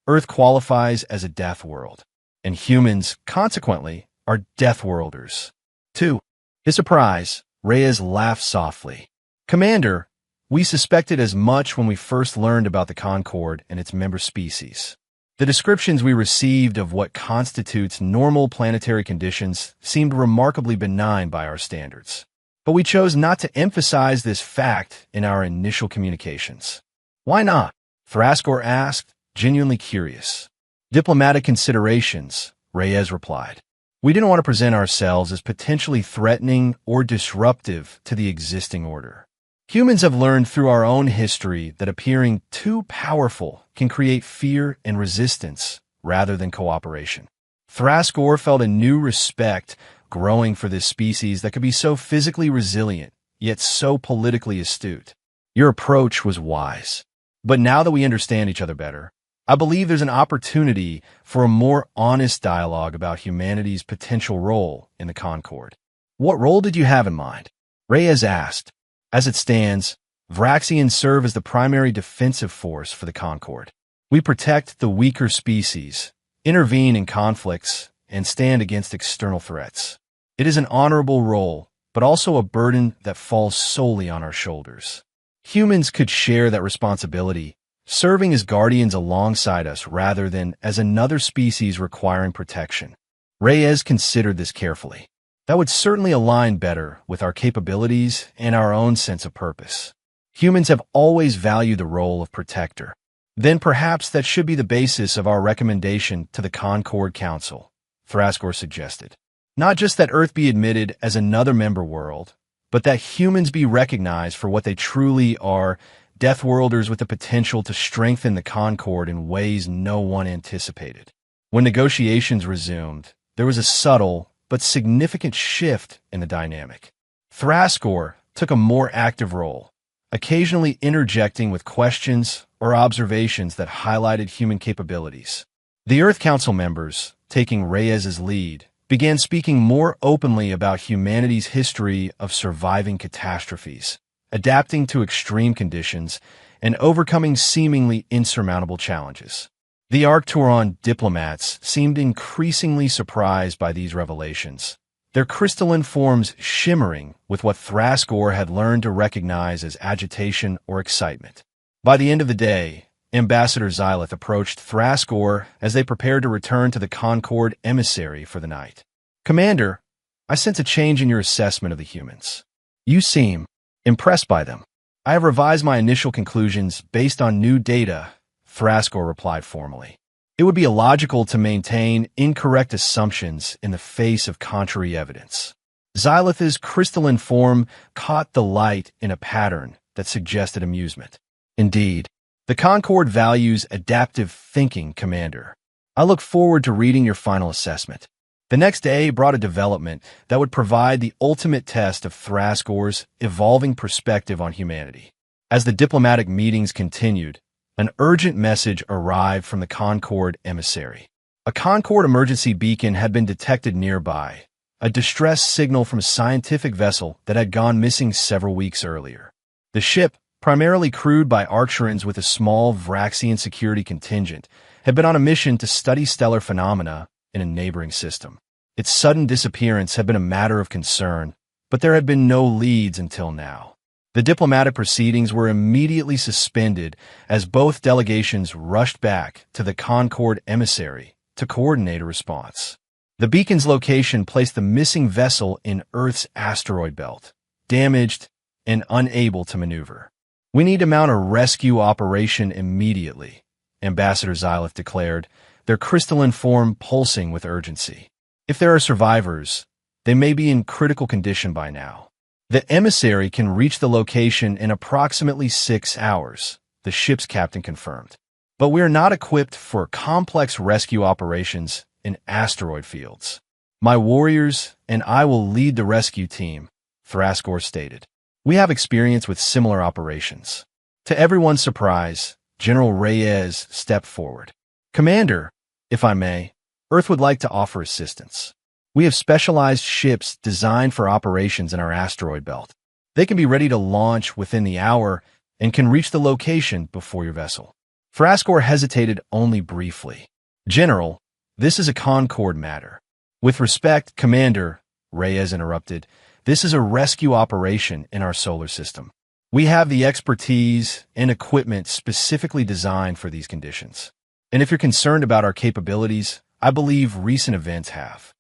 Earth qualifies as a death world, and humans, consequently, are Deathworlders. 2. His surprise, Reyes laughed softly. Commander, we suspected as much when we first learned about the Concord and its member species. The descriptions we received of what constitutes normal planetary conditions seemed remarkably benign by our standards. But we chose not to emphasize this fact in our initial communications. Why not? Thrascor asked, genuinely curious. Diplomatic considerations, Reyes replied. We didn't want to present ourselves as potentially threatening or disruptive to the existing order. Humans have learned through our own history that appearing too powerful can create fear and resistance rather than cooperation. Thrascor felt a new respect growing for this species that could be so physically resilient, yet so politically astute. Your approach was wise. But now that we understand each other better, I believe there's an opportunity for a more honest dialogue about humanity's potential role in the Concord. What role did you have in mind? Reyes asked. As it stands, Vraxians serve as the primary defensive force for the Concord. We protect the weaker species, intervene in conflicts, and stand against external threats. It is an honorable role, but also a burden that falls solely on our shoulders. Humans could share that responsibility, serving as guardians alongside us rather than as another species requiring protection. Reyes considered this carefully. That would certainly align better with our capabilities and our own sense of purpose. Humans have always valued the role of protector. Then perhaps that should be the basis of our recommendation to the Concord Council, Thrascor suggested. Not just that Earth be admitted as another member world, but that humans be recognized for what they truly are, Deathworlders with the potential to strengthen the Concord in ways no one anticipated. When negotiations resumed, there was a subtle but significant shift in the dynamic. Thraskor took a more active role, occasionally interjecting with questions or observations that highlighted human capabilities. The Earth Council members, taking Reyes's lead, began speaking more openly about humanity's history of surviving catastrophes, adapting to extreme conditions, and overcoming seemingly insurmountable challenges. The Arcturon diplomats seemed increasingly surprised by these revelations, their crystalline forms shimmering with what Thraskor had learned to recognize as agitation or excitement. By the end of the day, Ambassador Xylith approached Thraskor as they prepared to return to the Concord emissary for the night. "Commander, I sense a change in your assessment of the humans. You seem impressed by them." "I have revised my initial conclusions based on new data," Thraskor replied formally. "It would be illogical to maintain incorrect assumptions in the face of contrary evidence." Xylith's crystalline form caught the light in a pattern that suggested amusement. "Indeed, the Concord values adaptive thinking, Commander. I look forward to reading your final assessment." The next day brought a development that would provide the ultimate test of Thraskor's evolving perspective on humanity. As the diplomatic meetings continued, an urgent message arrived from the Concord emissary. A Concord emergency beacon had been detected nearby, a distress signal from a scientific vessel that had gone missing several weeks earlier. The ship, primarily crewed by Arcturans with a small Vraxian security contingent, had been on a mission to study stellar phenomena in a neighboring system. Its sudden disappearance had been a matter of concern, but there had been no leads until now. The diplomatic proceedings were immediately suspended as both delegations rushed back to the Concord emissary to coordinate a response. The beacon's location placed the missing vessel in Earth's asteroid belt, damaged and unable to maneuver. "We need to mount a rescue operation immediately," Ambassador Xylith declared, their crystalline form pulsing with urgency. "If there are survivors, they may be in critical condition by now. The emissary can reach the location in approximately 6 hours," the ship's captain confirmed. "But we are not equipped for complex rescue operations in asteroid fields. My warriors and I will lead the rescue team," Thraskor stated. "We have experience with similar operations." To everyone's surprise, General Reyes stepped forward. "Commander, if I may, Earth would like to offer assistance. We have specialized ships designed for operations in our asteroid belt. They can be ready to launch within the hour and can reach the location before your vessel." Thraskor hesitated only briefly. "General, this is a Concord matter." "With respect, Commander," Reyes interrupted, "this is a rescue operation in our solar system. We have the expertise and equipment specifically designed for these conditions. And if you're concerned about our capabilities, I believe recent events have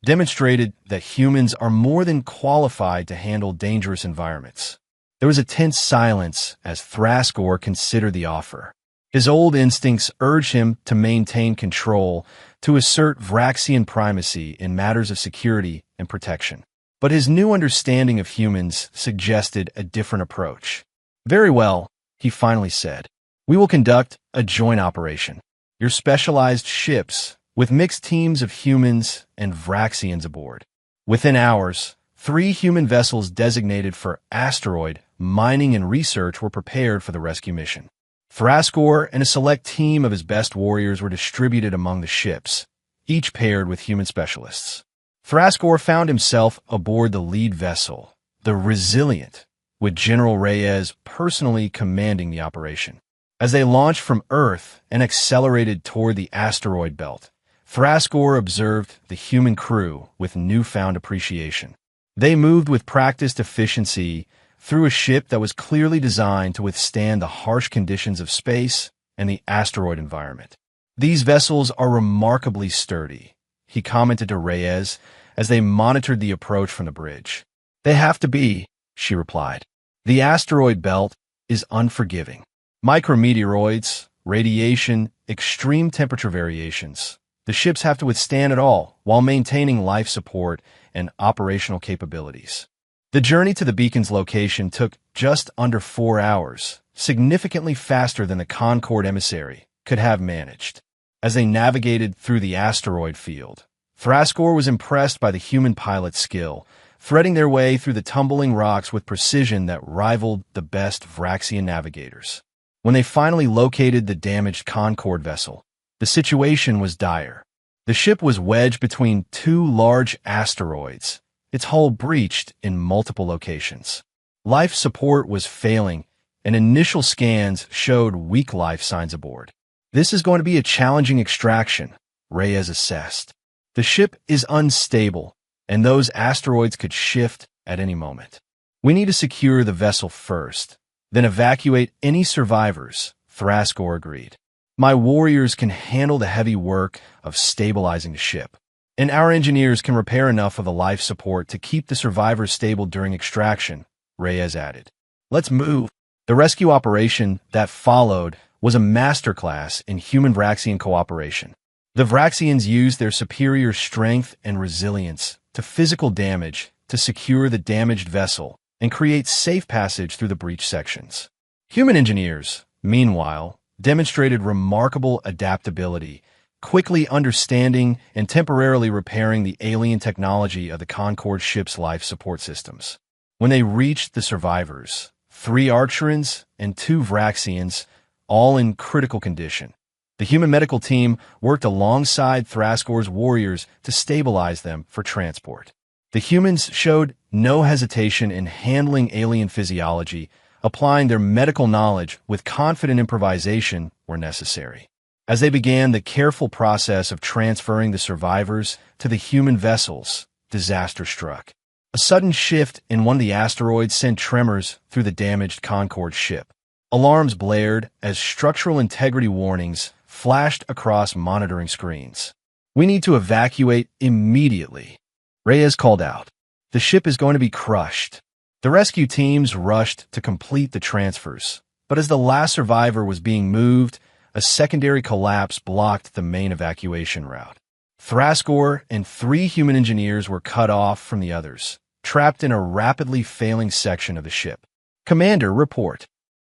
demonstrated that humans are more than qualified to handle dangerous environments." There was a tense silence as Thraskor considered the offer. His old instincts urged him to maintain control, to assert Vraxian primacy in matters of security and protection. But his new understanding of humans suggested a different approach. "Very well," he finally said. "We will conduct a joint operation. Your specialized ships, with mixed teams of humans and Vraxians aboard." Within hours, 3 human vessels designated for asteroid mining and research were prepared for the rescue mission. Thraskor and a select team of his best warriors were distributed among the ships, each paired with human specialists. Thraskor found himself aboard the lead vessel, the Resilient, with General Reyes personally commanding the operation. As they launched from Earth and accelerated toward the asteroid belt, Thraskor observed the human crew with newfound appreciation. They moved with practiced efficiency through a ship that was clearly designed to withstand the harsh conditions of space and the asteroid environment. "These vessels are remarkably sturdy," he commented to Reyes as they monitored the approach from the bridge. "They have to be," she replied. "The asteroid belt is unforgiving. Micrometeoroids, radiation, extreme temperature variations. The ships have to withstand it all while maintaining life support and operational capabilities." The journey to the beacon's location took just under 4 hours, significantly faster than the Concord emissary could have managed. As they navigated through the asteroid field, Thraskor was impressed by the human pilot's skill, threading their way through the tumbling rocks with precision that rivaled the best Vraxian navigators. When they finally located the damaged Concorde vessel, the situation was dire. The ship was wedged between two large asteroids, its hull breached in multiple locations. Life support was failing, and initial scans showed weak life signs aboard. This is going to be a challenging extraction, Reyes assessed. The ship is unstable, and those asteroids could shift at any moment. We need to secure the vessel first, then evacuate any survivors, Thraskor agreed. My warriors can handle the heavy work of stabilizing the ship, and our engineers can repair enough of the life support to keep the survivors stable during extraction, Reyes added. Let's move. The rescue operation that followed was a masterclass in human-Vraxian cooperation. The Vraxians used their superior strength and resilience to physical damage to secure the damaged vessel and create safe passage through the breach sections. Human engineers, meanwhile, demonstrated remarkable adaptability, quickly understanding and temporarily repairing the alien technology of the Concorde ship's life support systems. When they reached the survivors, 3 Archerans and 2 Vraxians, all in critical condition, the human medical team worked alongside Thraskor's warriors to stabilize them for transport. The humans showed no hesitation in handling alien physiology, applying their medical knowledge with confident improvisation where necessary. As they began the careful process of transferring the survivors to the human vessels, disaster struck. A sudden shift in one of the asteroids sent tremors through the damaged Concorde ship. Alarms blared as structural integrity warnings flashed across monitoring screens. We need to evacuate immediately, Reyes called out. The ship is going to be crushed. The rescue teams rushed to complete the transfers, but as the last survivor was being moved, a secondary collapse blocked the main evacuation route. Thraskor and 3 human engineers were cut off from the others, trapped in a rapidly failing section of the ship. Commander, report.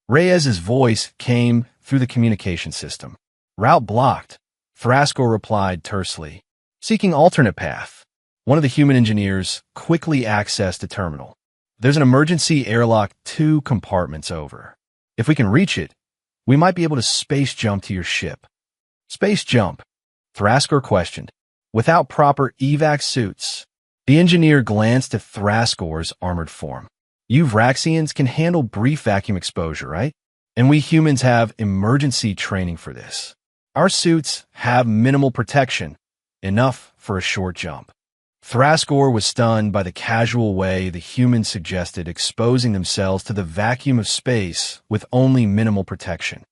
Reyes's voice came through the communication system. Route blocked, Thraskor replied tersely. Seeking alternate path. One of the human engineers quickly accessed the terminal. There's an emergency airlock 2 compartments over. If we can reach it, we might be able to space jump to your ship. Space jump? Thraskor questioned. Without proper evac suits. The engineer glanced at Thraskor's armored form. You Vraxians can handle brief vacuum exposure, right? And we humans have emergency training for this. Our suits have minimal protection, enough for a short jump. Thraskor was stunned by the casual way the humans suggested exposing themselves to the vacuum of space with only minimal protection.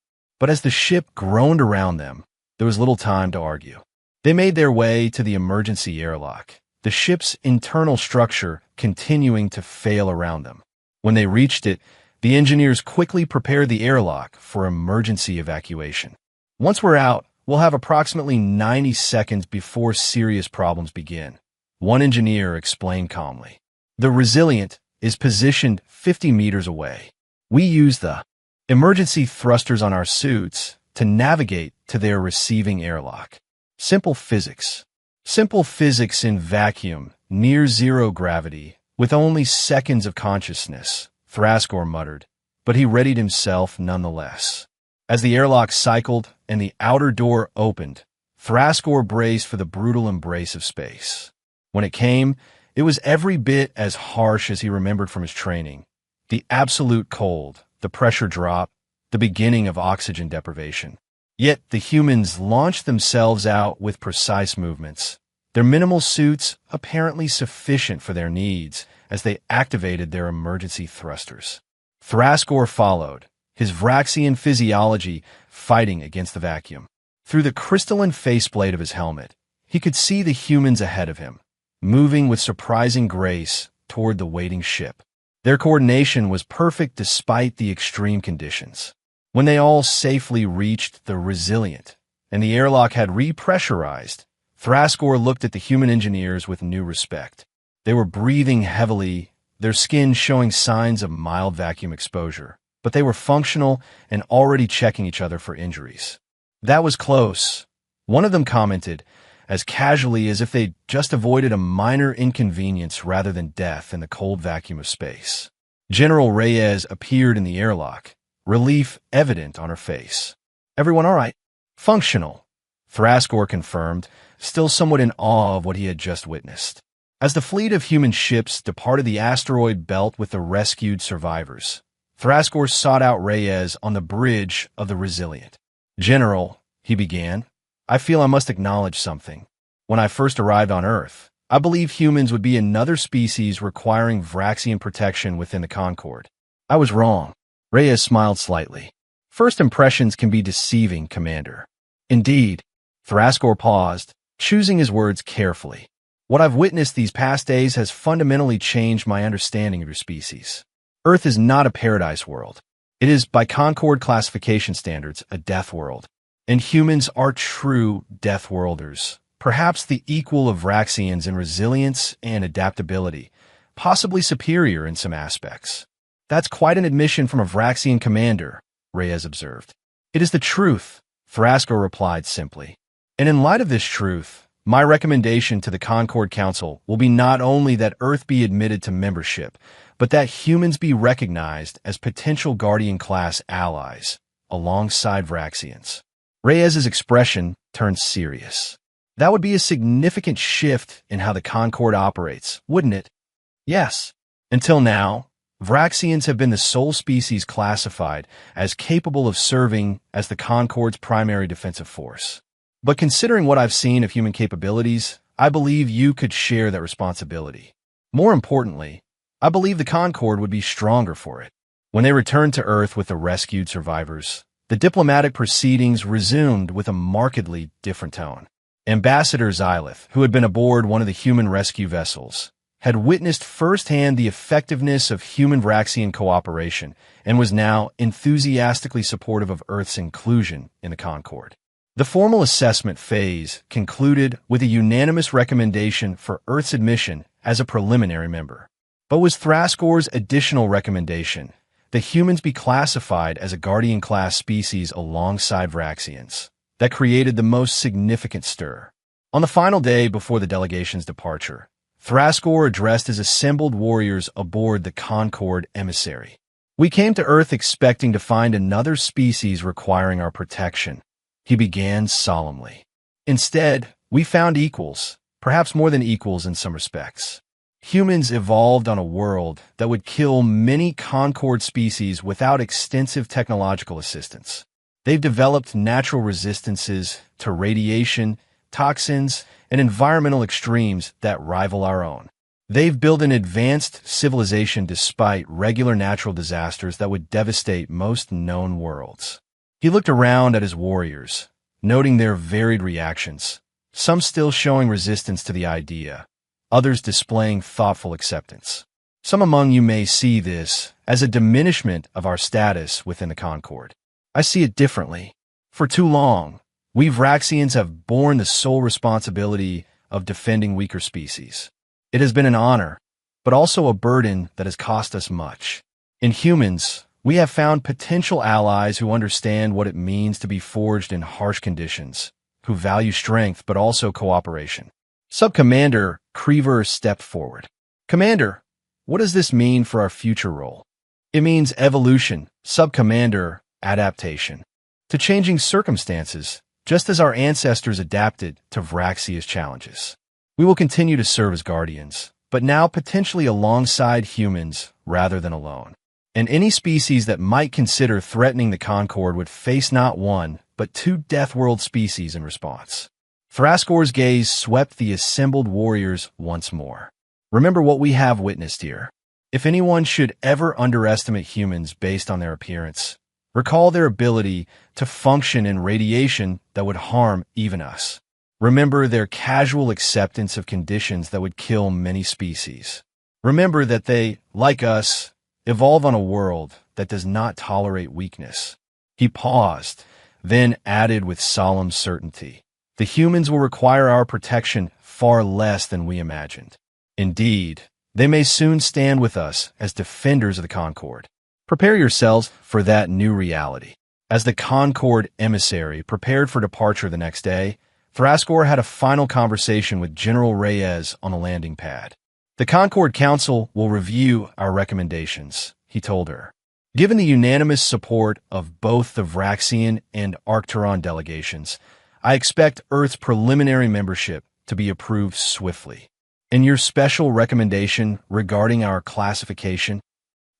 But as the ship groaned around them, there was little time to argue. They made their way to the emergency airlock, the ship's internal structure continuing to fail around them. When they reached it, the engineers quickly prepared the airlock for emergency evacuation. Once we're out, we'll have approximately 90 seconds before serious problems begin, one engineer explained calmly. The Resilient is positioned 50 meters away. We use the emergency thrusters on our suits to navigate to their receiving airlock. Simple physics. Simple physics in vacuum, near zero gravity, with only seconds of consciousness, Thraskor muttered, but he readied himself nonetheless. As the airlock cycled and the outer door opened, Thraskor braced for the brutal embrace of space. When it came, it was every bit as harsh as he remembered from his training. The absolute cold, the pressure drop, the beginning of oxygen deprivation. Yet the humans launched themselves out with precise movements, their minimal suits apparently sufficient for their needs as they activated their emergency thrusters. Thraskor followed, his Vraxian physiology fighting against the vacuum. Through the crystalline faceplate of his helmet, he could see the humans ahead of him, moving with surprising grace toward the waiting ship. Their coordination was perfect despite the extreme conditions. When they all safely reached the Resilient, and the airlock had repressurized, Thraskor looked at the human engineers with new respect. They were breathing heavily, their skin showing signs of mild vacuum exposure, but they were functional and already checking each other for injuries. That was close, One of them commented, as casually as if they'd just avoided a minor inconvenience rather than death in the cold vacuum of space. General Reyes appeared in the airlock, relief evident on her face. "Everyone all right?" "Functional," Thraskor confirmed, still somewhat in awe of what he had just witnessed. As the fleet of human ships departed the asteroid belt with the rescued survivors, Thraskor sought out Reyes on the bridge of the Resilient. "General," he began, "I feel I must acknowledge something. When I first arrived on Earth, I believed humans would be another species requiring Vraxian protection within the Concord. I was wrong." Reyes smiled slightly. "First impressions can be deceiving, Commander." "Indeed." Thraskor paused, choosing his words carefully. "What I've witnessed these past days has fundamentally changed my understanding of your species. Earth is not a paradise world. It is, by Concord classification standards, a death world. And humans are true Deathworlders, perhaps the equal of Vraxians in resilience and adaptability, possibly superior in some aspects." "That's quite an admission from a Vraxian commander," Reyes observed. "It is the truth," Thraskor replied simply. "And in light of this truth, my recommendation to the Concord Council will be not only that Earth be admitted to membership, but that humans be recognized as potential Guardian-class allies, alongside Vraxians." Reyes's expression turned serious. "That would be a significant shift in how the Concord operates, wouldn't it?" "Yes. Until now, Vraxians have been the sole species classified as capable of serving as the Concord's primary defensive force. But considering what I've seen of human capabilities, I believe you could share that responsibility. More importantly, I believe the Concord would be stronger for it." When they returned to Earth with the rescued survivors, the diplomatic proceedings resumed with a markedly different tone. Ambassador Xylith, who had been aboard one of the human rescue vessels, had witnessed firsthand the effectiveness of human-Vraxian cooperation and was now enthusiastically supportive of Earth's inclusion in the Concord. The formal assessment phase concluded with a unanimous recommendation for Earth's admission as a preliminary member. But was Thraskor's additional recommendation that humans be classified as a Guardian-class species alongside Vraxians that created the most significant stir. On the final day before the delegation's departure, Thraskor addressed his assembled warriors aboard the Concord emissary. "We came to Earth expecting to find another species requiring our protection," he began solemnly. "Instead, we found equals, perhaps more than equals in some respects. Humans evolved on a world that would kill many Concord species without extensive technological assistance. They've developed natural resistances to radiation, toxins, and environmental extremes that rival our own. They've built an advanced civilization despite regular natural disasters that would devastate most known worlds." He looked around at his warriors, noting their varied reactions, some still showing resistance to the idea, others displaying thoughtful acceptance. "Some among you may see this as a diminishment of our status within the Concord. I see it differently. For too long, we Vraxians have borne the sole responsibility of defending weaker species. It has been an honor, but also a burden that has cost us much. In humans, we have found potential allies who understand what it means to be forged in harsh conditions, who value strength but also cooperation." Sub-Commander Creever stepped forward. "Commander, what does this mean for our future role?" "It means evolution, Sub-Commander, adaptation. To changing circumstances, just as our ancestors adapted to Vraxia's challenges. We will continue to serve as guardians, but now potentially alongside humans rather than alone. And any species that might consider threatening the Concord would face not one, but two Deathworld species in response." Thraskor's gaze swept the assembled warriors once more. "Remember what we have witnessed here. If anyone should ever underestimate humans based on their appearance, recall their ability to function in radiation that would harm even us. Remember their casual acceptance of conditions that would kill many species. Remember that they, like us, evolve on a world that does not tolerate weakness." He paused, then added with solemn certainty, "The humans will require our protection far less than we imagined. Indeed, they may soon stand with us as defenders of the Concord. Prepare yourselves for that new reality." As the Concord emissary prepared for departure the next day, Thraskor had a final conversation with General Reyes on a landing pad. The Concord Council will review our recommendations, he told her. Given the unanimous support of both the Vraxian and Arcturon delegations, I expect Earth's preliminary membership to be approved swiftly. In your special recommendation regarding our classification,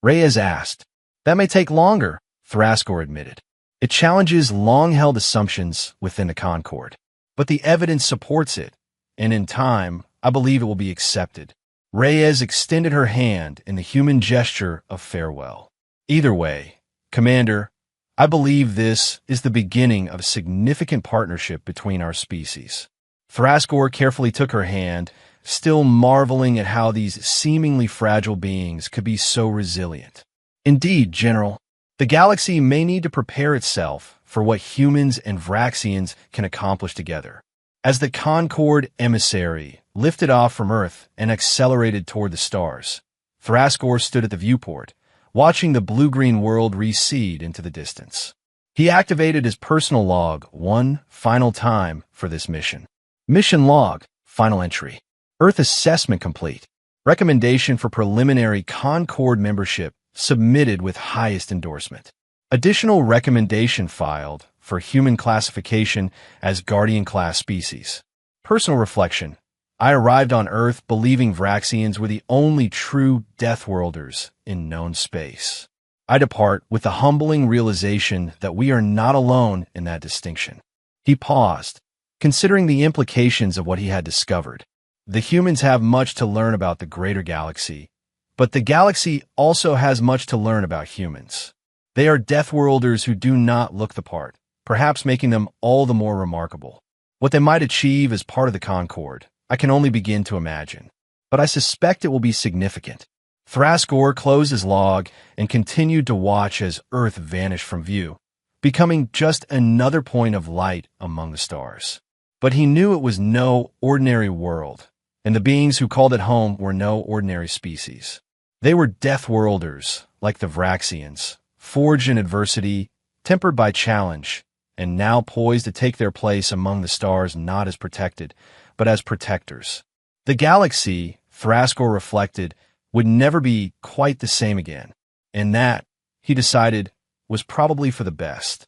Reyes asked. That may take longer, Thraskor admitted. It challenges long-held assumptions within the Concord. But the evidence supports it, and in time, I believe it will be accepted. Reyes extended her hand in the human gesture of farewell. Either way, Commander, I believe this is the beginning of a significant partnership between our species. Thraskor carefully took her hand, still marveling at how these seemingly fragile beings could be so resilient. Indeed, General, the galaxy may need to prepare itself for what humans and Vraxians can accomplish together. As the Concord emissary lifted off from Earth and accelerated toward the stars, Thraskor stood at the viewport, watching the blue-green world recede into the distance. He activated his personal log one final time for this mission. Mission log, final entry. Earth assessment complete. Recommendation for preliminary Concord membership submitted with highest endorsement. Additional recommendation filed for human classification as Guardian-class species. Personal reflection. I arrived on Earth believing Vraxians were the only true Deathworlders in known space. I depart with the humbling realization that we are not alone in that distinction. He paused, considering the implications of what he had discovered. The humans have much to learn about the greater galaxy, but the galaxy also has much to learn about humans. They are Deathworlders who do not look the part, perhaps making them all the more remarkable. What they might achieve as part of the Concord, I can only begin to imagine, but I suspect it will be significant. Thraskor closed his log and continued to watch as Earth vanished from view, becoming just another point of light among the stars. But he knew it was no ordinary world, and the beings who called it home were no ordinary species. They were Deathworlders, like the Vraxians, forged in adversity, tempered by challenge, and now poised to take their place among the stars not as protected, but as protectors. The galaxy, Thraskor reflected, would never be quite the same again, and that, he decided, was probably for the best.